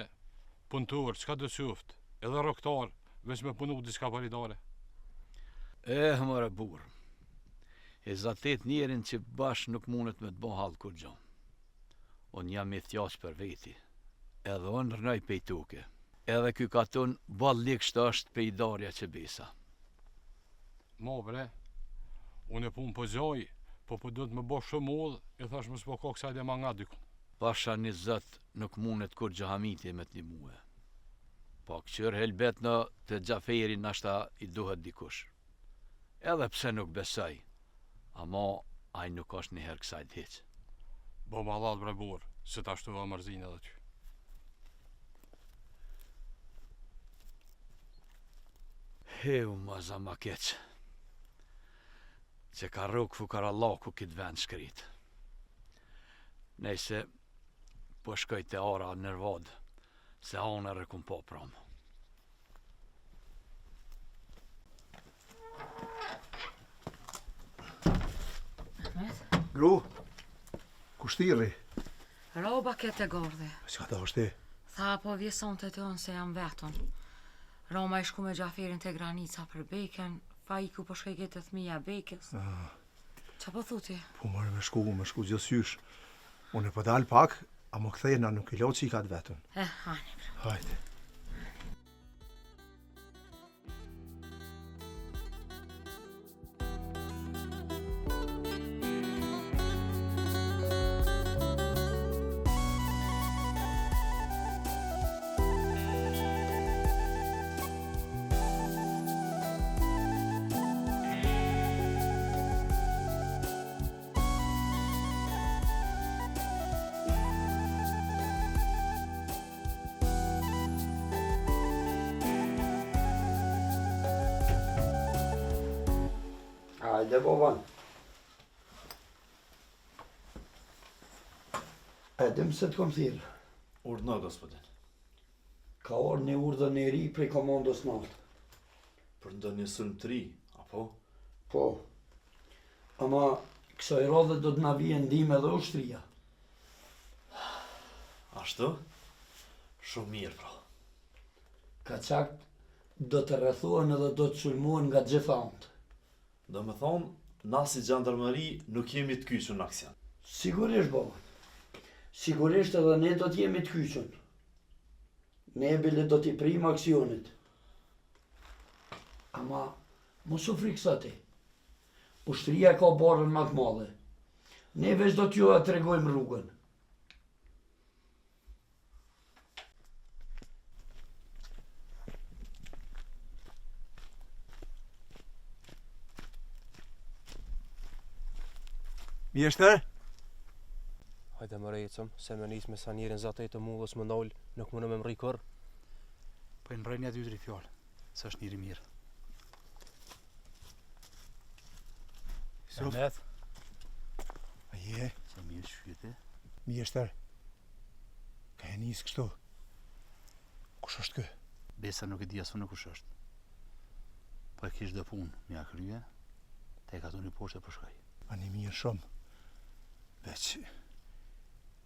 punëtor, qka do qoftë, edhe roktar, veç me punu diçka paridare. More burë. E zatet njerin që bashk nuk mundet me të bo halë kur gjo. Unë jam i thjaq për veti, edhe unë rënoj pejtuke, edhe ky katon bal likësht është pejdarja që besa. Ma bre, unë e pun po gjoj, po do të më bo shumë udhë, e thash më s'po ka kësaj dhe ma nga dykun. Pasha 20 nuk mundet kur gjahamiti me t'ni muhe. Po këqër helbet në të Gjaferin nashta i duhet dikush. Edhe pse nuk besoj, ama aj nuk është një herë kësaj t'heq. Bo ma lalë bre burë, se ta shtu mërzin edhe ty. Heu ma zama keq. Që ka rrug fukarallaku këtë vend shkrit. Nejse, po shkoj të ara nërvad, se anë e rëkum po pramë. Gru, kushtiri. Roba këtë e gordhe. Qka ta është ti? Tha po vjeson të të unë se jam vetën. Roma i shku me Gjaferin të granica për bejken, Faiku po shkoj këtë të thmija bekes. Qa po thuti? Po mërë me shku gjithësysh. Unë e po dal pak, a më kthejna nuk i lo qikat vetën. Hani. Hajde. Hajde, baban. Edhem se t'kom thirë. Urdhno, gospodin. Ka orë një urdhën e ri prej komandos naltë. Për ndonjë sulm të ri, apo? Po. Ama kësaj radhe do të na vijë ndihmë edhe ushtria. Ashtu? Shumë mirë, pra. Ka qakt do të rrethohen edhe do të sulmohen nga gjitha anët. Do me thonë, na si gjandarmëri nuk jemi të kyqën në aksion. Sigurisht, baban. Sigurisht edhe ne do t'jemi të kyqën. Ne bile do t'i prim aksionit. Ama, mos u frikso ti. Ushtria ka barën më të madhe. Ne veç do t'ju a tregojmë rrugën. Mjeshtër? Hajde më rejtëm, se me njës me sa njerin zatej të mullës më ndoll, nuk më në me mri kër. Po në rënja 2-3 fjallë, se është njëri mirë. Mehmet? A je? Se mirë shkyte. Mjeshtër, ka e njës kështu. Kush është kë? Besa nuk e di asë në kush është. Po e kish dhe punë, mja krye, te ka të një poshtë e përshkaj. A një mirë shumë. Veç,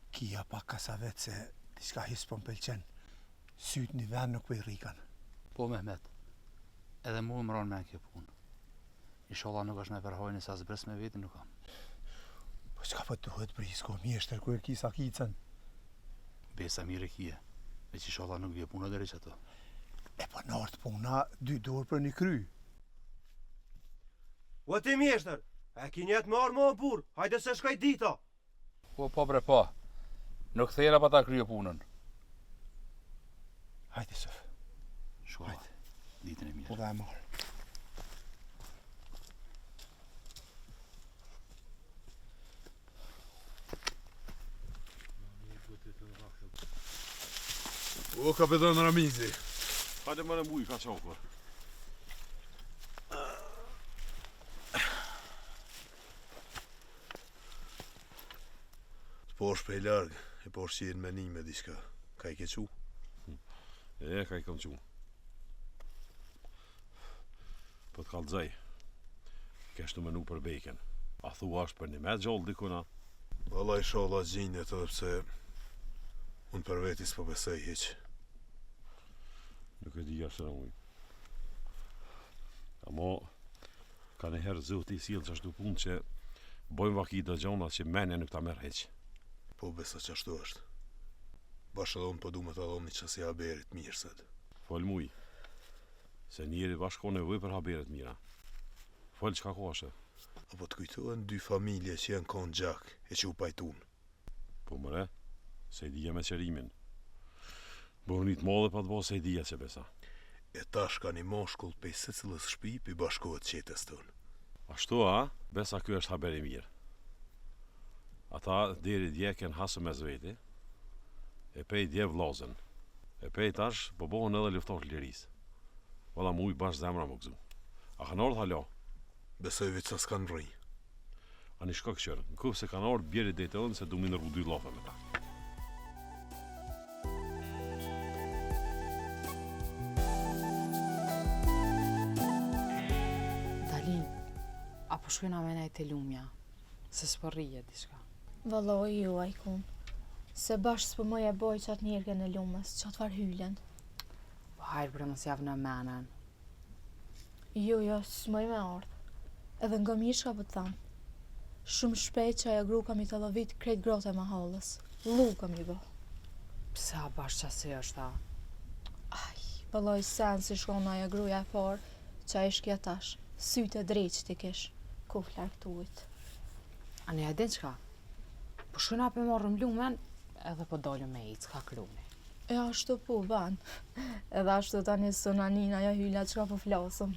kia pak ka sa vetë se diska hisë po më pëlqen. Sytë një vend nuk për i rikan. Po Mehmet, edhe mu më ronë me në kjo punë. Inshallah nuk është me përhojnë sa zbres me vetin nuk kam. Po qka po duhet brisko, mjeshtër ku e kisa kicën? Besa mirë e kje, veç inshallah nuk vje puna deri që ato. E po nartë puna 2 dorë për një kry. O ti mjeshtër, e ki njetë më arë më në burë, hajde se shkaj dita. Po bre po, nuk thera pa ta kryo punën. Hajde Sëf. Shko, ditën e mirë. Po dhe e marë. O, kapitan Ramizi. Hajde më në mbuj, ka qokër. Po është prej largë, e po është qenë me një me diska. Ka i ke qu? E, ka i kam qu. Po të kalëzaj, keshtu menu për bejken. A thua është për një me gjallë dikuna? Valla i shala gjinjët edhe pse unë për vetis po besoj hiq. Nuk e di ashtë në ujë. Amo, ka në herë zëhët i silë që ashtu punë që bojmë vaki dhe gjona që menja nuk ta merë heq. Po besa që ashtu është. Bashkë edhe unë po du me të adhom një qësi haberit mirë sëtë. Fol muj, se njeri bashko nevoj për haberit mira. Fol qka ko ashe? Apo të kujtohen 2 familje që janë konë gjak e që u pajtun. Po mëre, se i dhja me qërimin. Bornit modhe pa të bo se i dhja që besa. E tash ka një moshkull pe se cilës shpi pi bashkohet qetes tënë. Ashtu a, besa kjo është haberi mirë. Ata deri dje kënë hasë me zveti, e pej dje vlozën, e pej tash po bohën edhe luftor të liris. Valla mu i bash zemra më gëzu. A kanë orë halo? Besoj vica s'kanë rëj. A një shko këqërë, në kupë se kanë orë bjeri dhe të ënë se du mi nërgu 2 lofe me ta. Dalin, apo shkojna me nejt e lumja, se s'po rrije diçka. Valloj ju ajkun, se bashkë s'po mëj e boj qatë njerëgën e lumës, qatë farë hyllen. Po hajrë bre mos javë në menën. Jo, s'mëj me ardhë, edhe nga mirë shka po të thamë. Shumë shpejt që aja gru kam i të lovit krejt grote ma halës. Lu kam i bo. Pse a bashkë qasi është ta? Valloj sen si shkon aja gruja e parë, që a ishkja tash, sytë e drejtë që ti kish, ku flarë të ujtë. A ne e din qka? Po shkojna për marrëm lumen, edhe po dollëm me i s'ka klumi. E ashtu po ban, edhe ashtu tani sonanin aja hylla që ka po flasëm.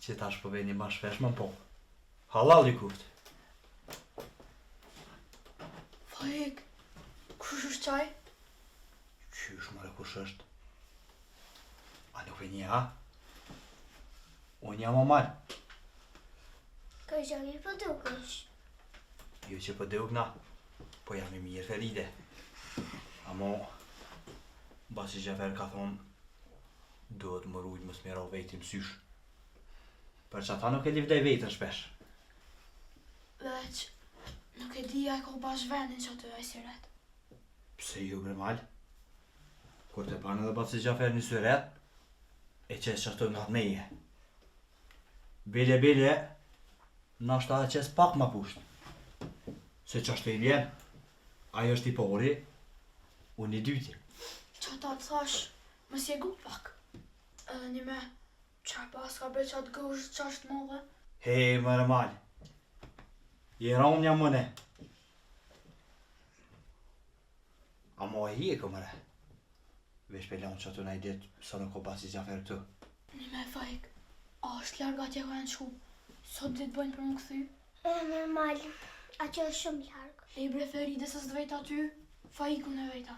Që tash po veni ma shpesh më po. Halal i kuft. Fajek, kush është qaj? Qysh mëre kush është? A nuk veni a? Unë jam o malë. Ka gjami për dukësh. Jo që për dukna, po jam i mirë Feride. Amo, basi Gjafer ka thonë, duhet më rujt më smira o vetim sysh. Për që ata nuk e livdej vetën shpesh. Veç, nuk e di a e ko bash vendin që aty a i siret. Pse ju bre mal? Kur të panë edhe basi Gjafer një syret, e qes që ato nga të meje. Bile, nashta e qes pak ma pusht. Se që ashtë e vjen, ajo është i pori, unë i dyti. Që ta të thash, më sjegu pak. Edhe një me, që pas ka bre qatë gëush që ashtë modhe. Hej, më rëmal. Je ronë një mëne. A mo e hi e këmëre. Vesh pe lanë që të nëjë ditë, së në ko basi Gjafer të. Një me fajk, a është larga atje ka në qu, sot ditë bëjnë për më këthy? Normal, atë është shumë largë. E i bre Feride se së dvejta ty, fajku në vejta.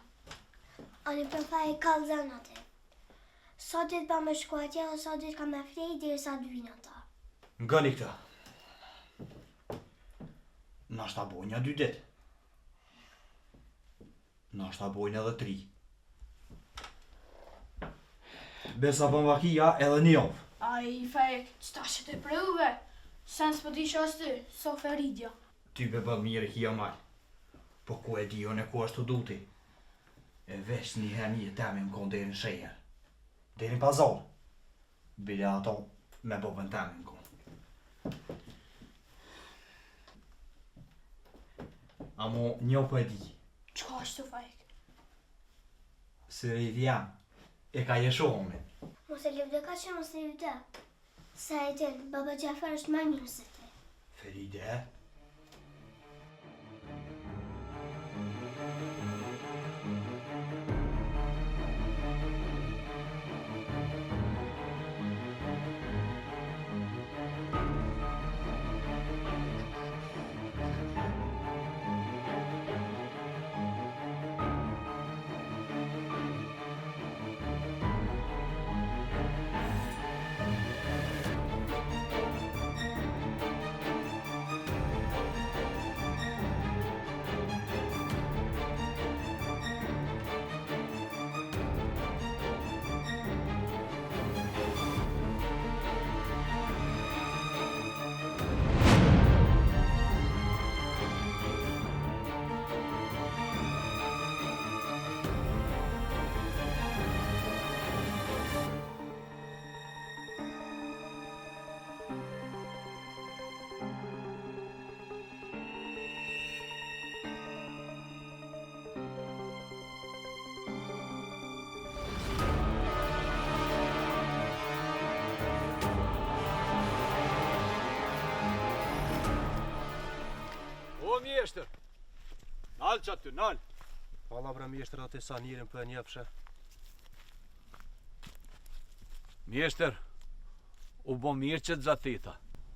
Ani për fajk kalzën atë. Sot ditë ba me shku atje, o sot ditë ka me flej dhe sa dujnë ata. Ngani këta. Nashta bojnë ja 2 ditë. Nashta bojnë edhe 3. Besa për vakia edhe një javë. A i fajk, që ta që të prëve, sen s'po di që është ty, so Feridja. Ty be bëllë mire kia malë. Po ku e di unë e ku është të duti. E vesh një her një temi më konë derin shejer. Derin pazar. Bile ato me bobën temi më konë. Amo një po e di. Qa është të fajk? Se rejti jam, e ka jeshohme. Mos e lëvde ka që mos e lëvde. Sa e tënë, baba Gjafer është më mirë se te. Feride? Mjeshtër, nalë që aty, nalë. Pala bre mjeshtër aty sa njërin për njëpshe. Mjeshtër, u bo mirë që të zatita,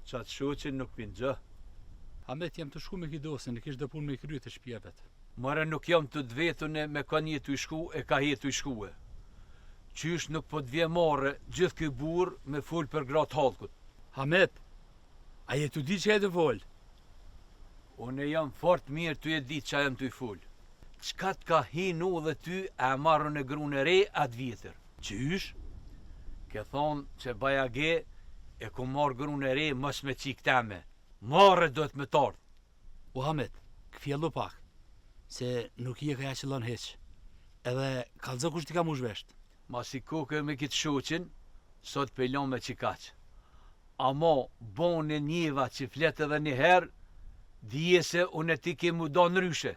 që atë shoqin nuk pinë gjë. Hamet jam të shku me kidosin, në kishë dëpun me i kry të shpjepet. Mëre nuk jam të dvetune me ka një të i shku e ka jetë të i shkue. Qysh nuk po të vje mare gjithë këj burë me full për gratë halkut. Hamet, a jetu di që e të volë? Unë jam fort mirë të e ditë që jam të i full. Qka të ka hinu dhe ty e marrën e grune re atë vjetër? Qysh? Ke thonë që bajage e ku marrë grune re mës me qik teme. Marrë do të me tardë. O Hamet, këfjellu pak, se nuk i e ka jaqëllon heq. Edhe kalëzë kush t'i ka mu zhvesht. Ma si koke me kitë shoqin, sot pejlon me qikaq. Amo, bon e njeva që fletë edhe një herë, dhije se unë e ti ke mu do në ryshe.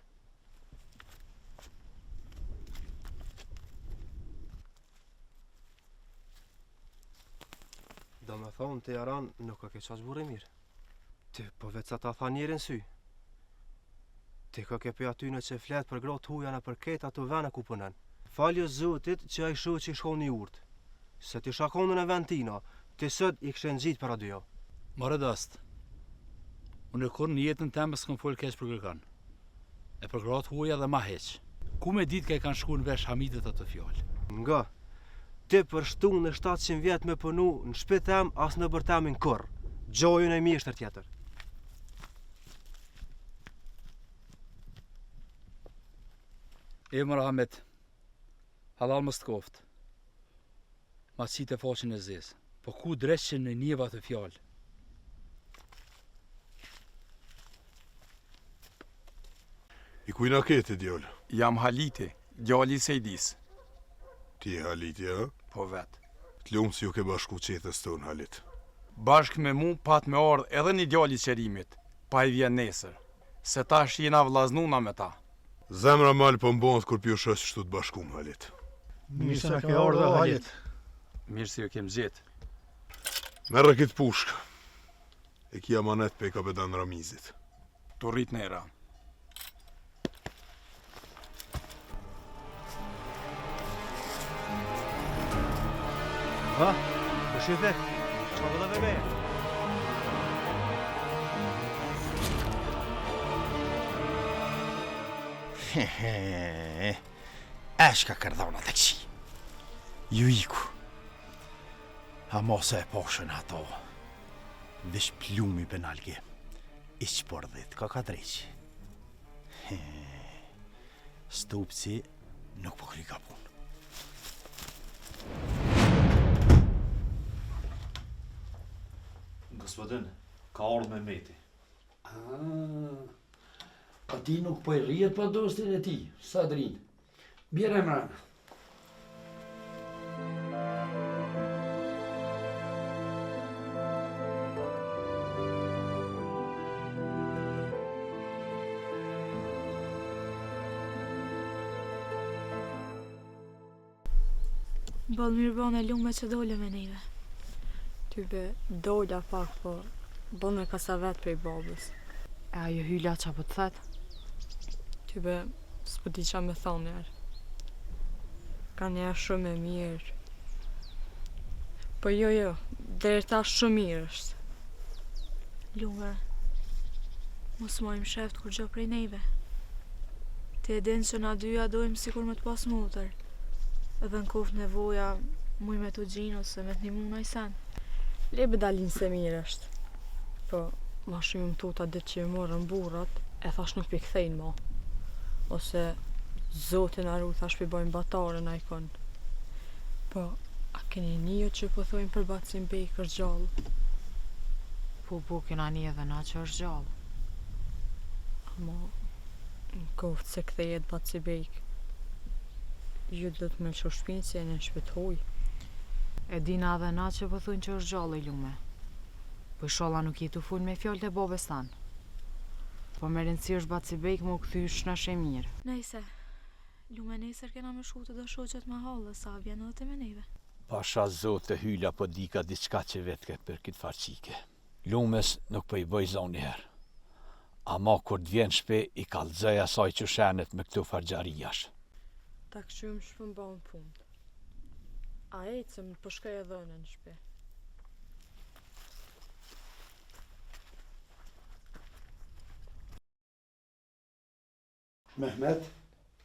Do me thonë të jaran nuk ka ke qas burë mirë. Ti po vetë sa ta tha njerën sy. Ti ka ke për aty në që fletë për gratë huja në përket ato vene ku pënen. Faljo zotit që a i shu që i shkon një urt. Se ti shakonën e vend tina, ti sët i këshen gjitë për adyjo. Mare dastë. Unë e kur në jetën temë s'këm folë keq për kërkan. E për gratë huja dhe ma heq. Ku me ditë ka i kanë shku në vesh hamitet atë fjallë? Nga, ti përshtu në 700 vjetë me pënu në shpitem as në bërtemin kër. Gjojën e mjeshtër tjetër. Emër Hamet, halal më s'tkoftë. Ma si të faqin e zezë, po ku dreqin në njeva të fjallë? I kujna kete, djallë? Jam Haliti, djalli Sejdis. Ti e Haliti, a? Po vetë. Të lumë si ju ke bashku qetës tonë, Halit. Bashk me mu pat me ardhë edhe një djalli qerimit, pa i vjen nesër. Se tash jena vllaznuna me ta. Zemra mal po mbon kur pi u shoh çtu të bashkuam Halit. Mirë se na ke ardhur Halit. Mirë se ju kem gjetë. Merre këtë pushkë. E kia manet pe kapetan Ramizit. Tu rrit nera. Ha? Po shife? Çka vëllave me? Eshka kërdhona të këqi. Ju iku. A mos e poshën ato. Vish plumi penalge. Iq përdhit ka ka dreqi. Stupci nuk po kry ka pun. Gospodin, ka ardhur me Mehmeti. A ti nuk po i rrihet pa dostin e ti, Sadrin. Bjera mrena. Ballë mirë bane lume që dole me neve. Ty be dola pak, po bën me kasavet prej babës. E ajo hyla qa po të thët? Ty be s'po di qa me thonë njerë. Ka njerë shumë e mirë. Po jo, deri ta shumë mirë është. Lume, mos mojmë sheft kur gjo prej neve. Te edhin që na dyja dojmë sikur me të pas mutër. Edhe në koft nevoja, muj me të gjinë ose me të një muna i sen. Lebe dalin se mirë është. Po, ma shumë më tuta ditë që i morën burrat, e thash nuk pi kthejnë ma. Ose, zotin aru thash pi bojnë batarën a i konë. Po, a keni një që po thojnë për Bacin Bejk është gjallë? Po, kena një edhe na që është gjallë. Ama, në koft se kthejet Baci Bejk. Ju do të me lësho shpinë se e në shpethoj. E dina edhe na që po thujnë që është gjallë i lume. Po i sholla nuk jetu full me fjallë të bobes tanë. Po me rëndësi është Baci Bejk më u këthysh në shë mirë. Nejse, lume nesër kena me shku të do shoqet ma halë, sa vjen edhe të me neve. Pasha zote hyla po dika diçka që vetke për këtë farqike. Lumes nuk po i bëj zonë njëherë. Ama kur të vjen shpe i kallëzoj asaj që shenet me këtu fargjariash. Ta këshym shpën ba në punë. A ecëm po shkaj edhe në shpe. Mehmet,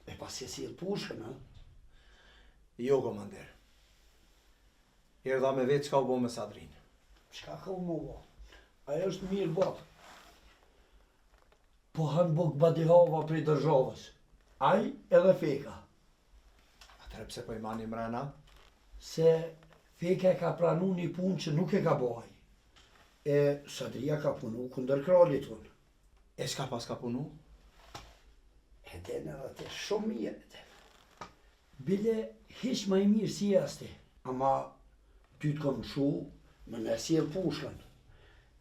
e pas je si e pushkën, ha? Jo, komander. Erdha me vetë qka u bo me Sadrin. Qka ka u bo? Ajo është mirë botë. Po hanë buk badihava prej dërzhavës. Aj edhe feka. Atëre pse po i mani mrena? Se feka e ka pranu një punë që nuk e ka boj. E Sadria ka punu kundër kralit unë. E s'ka pas ka punu? E den edhe te shumë mirë e den. Bile hiq ma i mirë si jasti. Ama ty të kom shu më nësjel pushkën.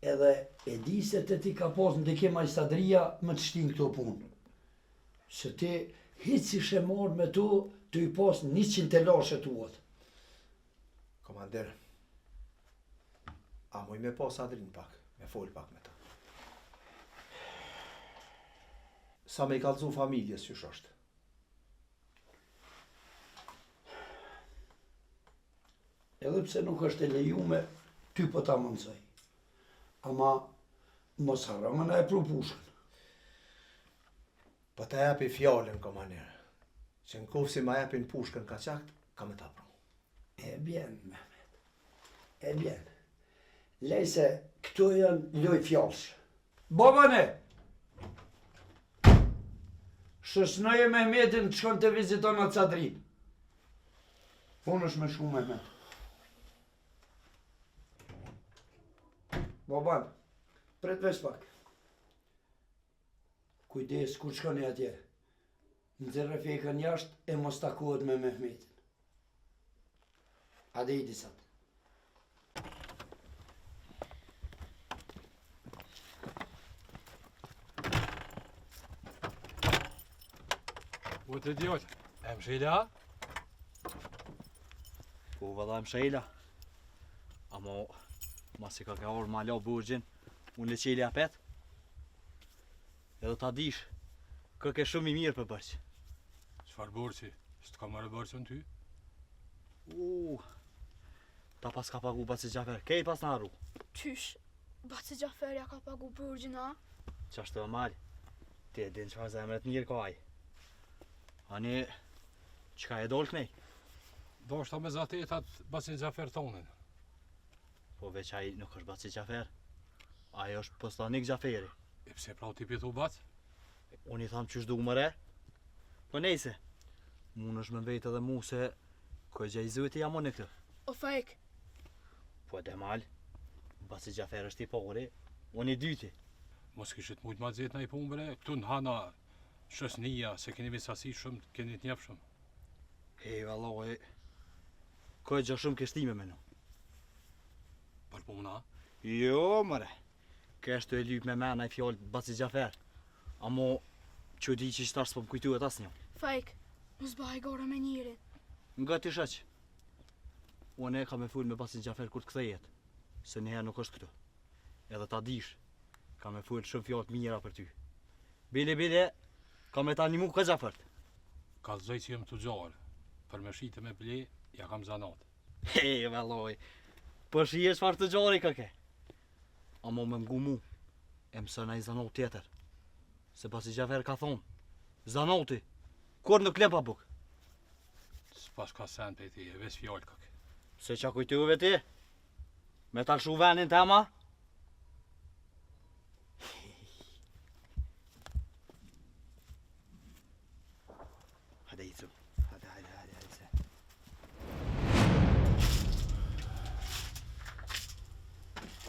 Edhe e di se të ti ka pas në dikema i Sadria më të shtin këto punë. Se ti hiq si shë marrë me tu, të i pas 100 të lashe të uatë. Komander, a muj me pas Sadrin pak, me fol pak me ta. Sa me i kalzu familjes që është? Edhe pse nuk është e lejume, ty po ta mënsoj. Ama mos harra më na e pru pushkën. Po ta japi fjallën, komander, që në kofë si ma japin pushkën ka qakt, ka me ta pru. E bjen, Mehmet. E bjen. Lej se këto janë loj fjallës. Babane! Shëshnoje Mehmetin të shkon të viziton atë Sadrin. Unë është me shku Mehmet. Baban, pret vesh pak. Kujdes kur shkoni atje. Nxerre fekën jashtë e mos takohet me Mehmetin. Hadi i disat. të djallë, e më shela? Po valla më shela. Amo, masi ka orë ma la burgjin, unë le qeli apet. Edhe ta dish, kërke shumë i mirë për bërqë. Qfar borçi? S'të ka marrë borçën ty? Ta pas ka pagu Baci Gjafer, kej pas në arru. Qysh, Baci Gjaferja ka pagu burgjin, a? Qashtu e mal, ti e din qfar zemret mirë ka aj. Ani, qka e dollë kënej? Do është ta me zatetat Baci Gjafer tonën. Po veç aj nuk është Baci Gjafer. Ajo është postanik Gjaferi. E pse pra ti pitu Bac? Unë i tham qysh du më re. Po nejse, mun është me vetë edhe mu se ko e gjajzuti jamon e këtë. O fejk. Po e demal, Baci Gjafer është i pori, unë i dyti. Mos kishit mujt ma dzet në i pumbere, këtu në hana shësnia, se keni visasi shumë, keni të njep shumë. Hej, valloj, ko e gjë shumë kështime me në. Për puna? Jo, mëre, kështu e lyp me mena i fjallë Baci Gjafer. Amo, që di që shtarë s'po më kujtuet asnjë. Fejk, mos bëj gore me njerin. Nga ti shaq. Unë e ka me full me Baci Gjafer kur të kthejet, se njëherë nuk është këtu. Edhe ta dish, ka me full shumë fjallë të mira për ty. Bile, ka me ta një mu ka Gjafert. Kallëzoj që jem të gjallë, për me shite me ble, ja kam zanat. Hej, valloj, për shije çfarë të gjallë i ka ke. Amo me mgu mu, e mësën a i zanot tjetër. Se Baci Gjafer ka thonë, zanoti, kur nuk lem pa buk. S'pas ka sen për ti, e ves fjallë kake. Se qa kujtuve ti? Me ta lshu venin tema? Hajde Icu, hajde se.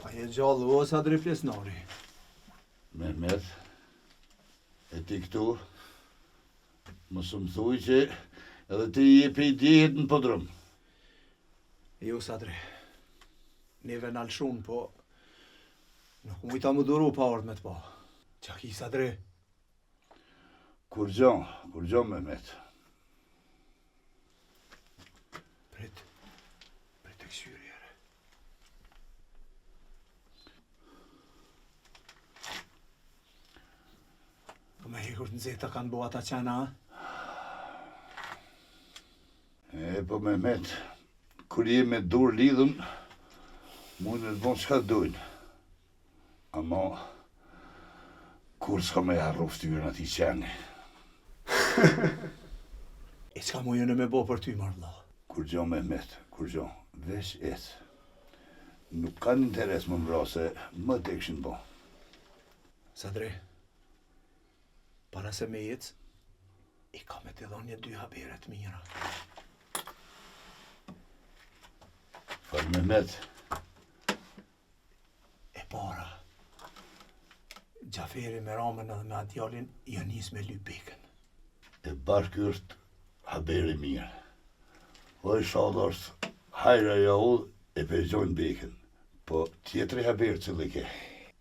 A je gjallë o sa dre flesnari? Mehmet, e ti këtu, mësë më thuj që edhe ti je pe i dihet në podrum. Jo, Sadri. Neve në alshun, po nuk mujta më duru pa ardh me të pa. Qa ki, Sadri? Kur gjo, Mehmet. Prit e këshyri ere. Po me hekur të nëzeta kanë bo ata qena, Po Mehmet, kur je me dur lidhën, mujnë të bon qka dojnë. Ama, kur s'ka me harru ftyrën ati qeni. E qka mujnë me bo për ty, marvla? Kur gjo Mehmet, kur gjo, veç et. Nuk kanë interes më mbra se më të këshin bo. Sadri, para se me jetës, i ka me të dhonje 2 haberet mira. Fal Mehmet. E para, Gjaferi me Ramën edhe me Adjalin janë nis me lyp bekën. E bashkë është haberi mirë. O i shalë është hajra jahull e përgjojnë bekën. Po tjetëri haberë që dhe ke.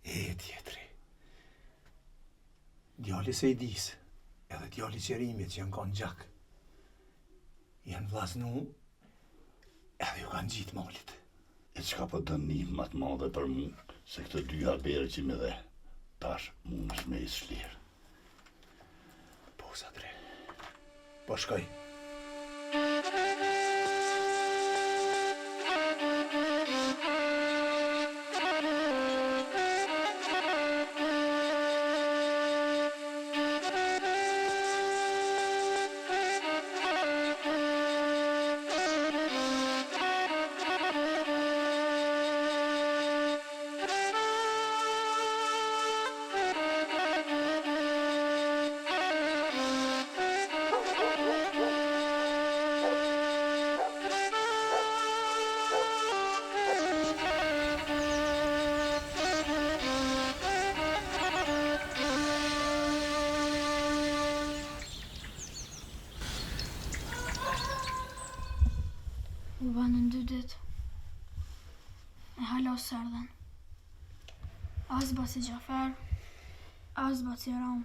E tjetëri. Djali se i disë, edhe djali qerimit që janë kanë gjak. Janë vllaznu, edhe ju kanë gjitë malit. E qka po të një më të madhe për mu, se këtë 2 habere që me dhe, tash mund është me i shlirë. Po, Sadri, po shkoj. U banë në 2 ditë. E hala sërdhen. As Baci Gjafer, as Baci Ram,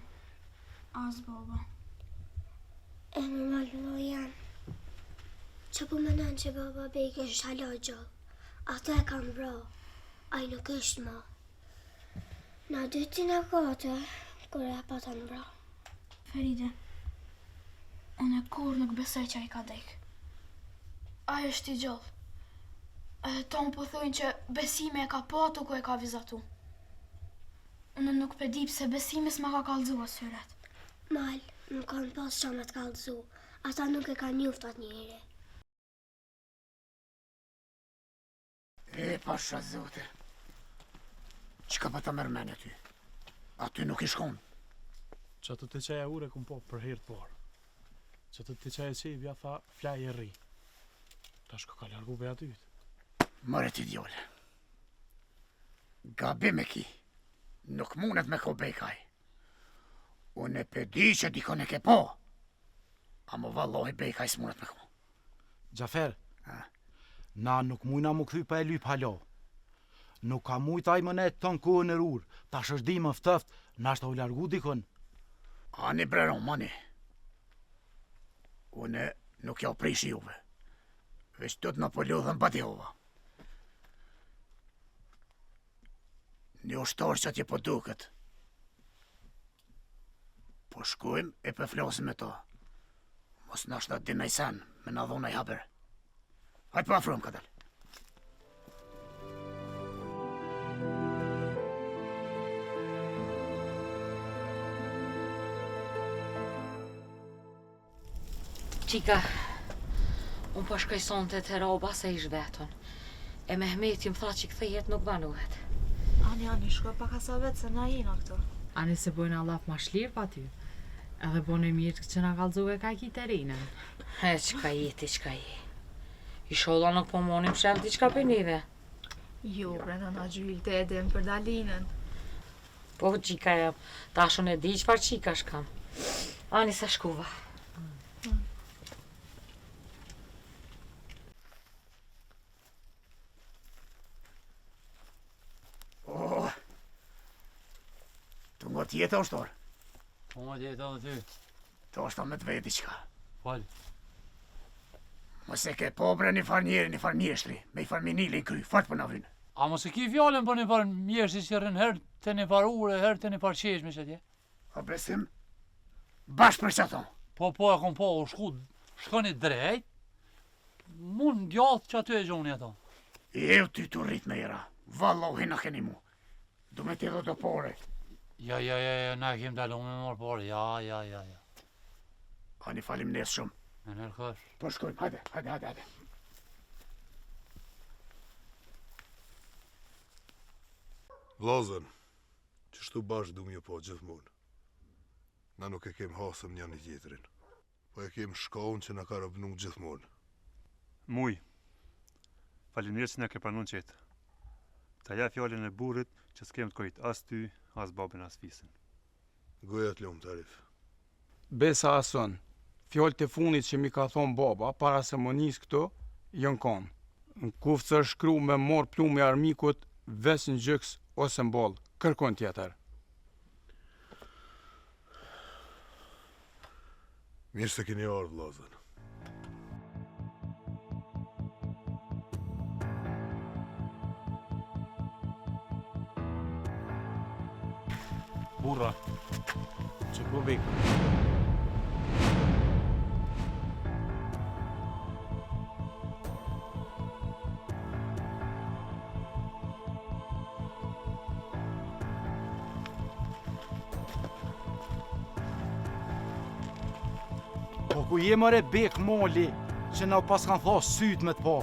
as baba. E më mallo jam. Që po menon që baba Bejk është hala gjallë. Ato e kam bra. Ai nuk është ma. Na dytin e gate, kur e patën bra. Feride, unë kur nuk besoj që ai ka dek. Ai është i gjallë. Edhe tonë po thojnë që Besimi e ka patu ku e ka vizatu. Unë nuk di pse Besimi s'ma ka kallëzu syret. Mal, nuk kanë pas qa me të kallëzu. Ata nuk e kanë njoft atë njëri. E pasha zote. Qka pa ta mërmene ty? Aty nuk i shkon. Që të të qaja ure këm po për herë të parë. Që të të qaja qevja tha flaj e rri. Ta shko ka largu be atyt. Mëre ti djole. Gabim e ki. Nuk mundet me ko Bejkaj. Unë e pedi që dikon e ke po. A më vallohi Bejkaj s'mundet me ko. Gjafer, na nuk mujna mu kthy pa e lyp halo. Nuk ka mujt aj më ne të tonë kohën e rur. Ta shëshdi më ftëft, na shta u largu dikon. Ani breron, mani. Une nuk ja u prish juve. Veç të në pëllodhën pa t'jova. Një ushtarë që t'je po duket. Po shkojmë e për flasim me ta. Mos në ashtë din najsen, me në dhona i haber. Hajtë pa afrojmë këtër. Qika, unë po shkoj sonte të roba se ish vetën. E Mehmeti më tha që kthehet nuk banohet. Ani, shko pak asa vetë se na jena këto. Ani se bojnë allaf ma shlirë pa ty. Edhe bojnë mirë që na kalzove ka ki terinën. E, qka je. I sholla nuk po monim shef diqka për neve. Jo, brenda na gjyllë të edhem për dalinën. Po, qika jam, tashun e di qfar qika shkam. Ani sa shkuva. Të nga tjeta ushtar? Po nga tjeta dhe ty. Të është ta me të veti qka. Fal. Mëse ke pobre një far njeri, një far mjeshtri, me i far minili kry, fart për në vynë. A mos e ki fjallën për një far mjeshtri që rrën herë të një far ure, herë të një far qeshme që tje? A besim, bashkë për që thonë. Po, e kom po, u shkoni drejt, mund gjatë që aty e gjoni ato. E u ty të rrit me era, vallohi në keni mu. Du me t'i do pore. Ja, na kem dalon me marë pore, ja. Ani falim nesë shumë. Në nërkash. Po shkojmë, hajde. Vllazën, qështu bashkë du mjë po gjithmonë. Na nuk e kem hasëm një një tjetërin, po e kem shkaun që na ka rëbnu gjithmonë. Muj, faleminderit që na ke pranuar qetë. Ta ja fjallën e burrit që s'kem të kojt as ty, as babën, as fisën. Goja t'lom, Tarif. Besa ason, fjallë të funit që mi ka thonë baba, para se më njës këto, jënë kanë. Në kuftë së shkru me morë plumë e armikut, ves në gjyks ose në bolë, kërkon tjetër. Mirë se keni ardhë, vllazën. Burra, që ku vikë? Po ku je mëre bek moli, që na pas kanë tha syt me të po.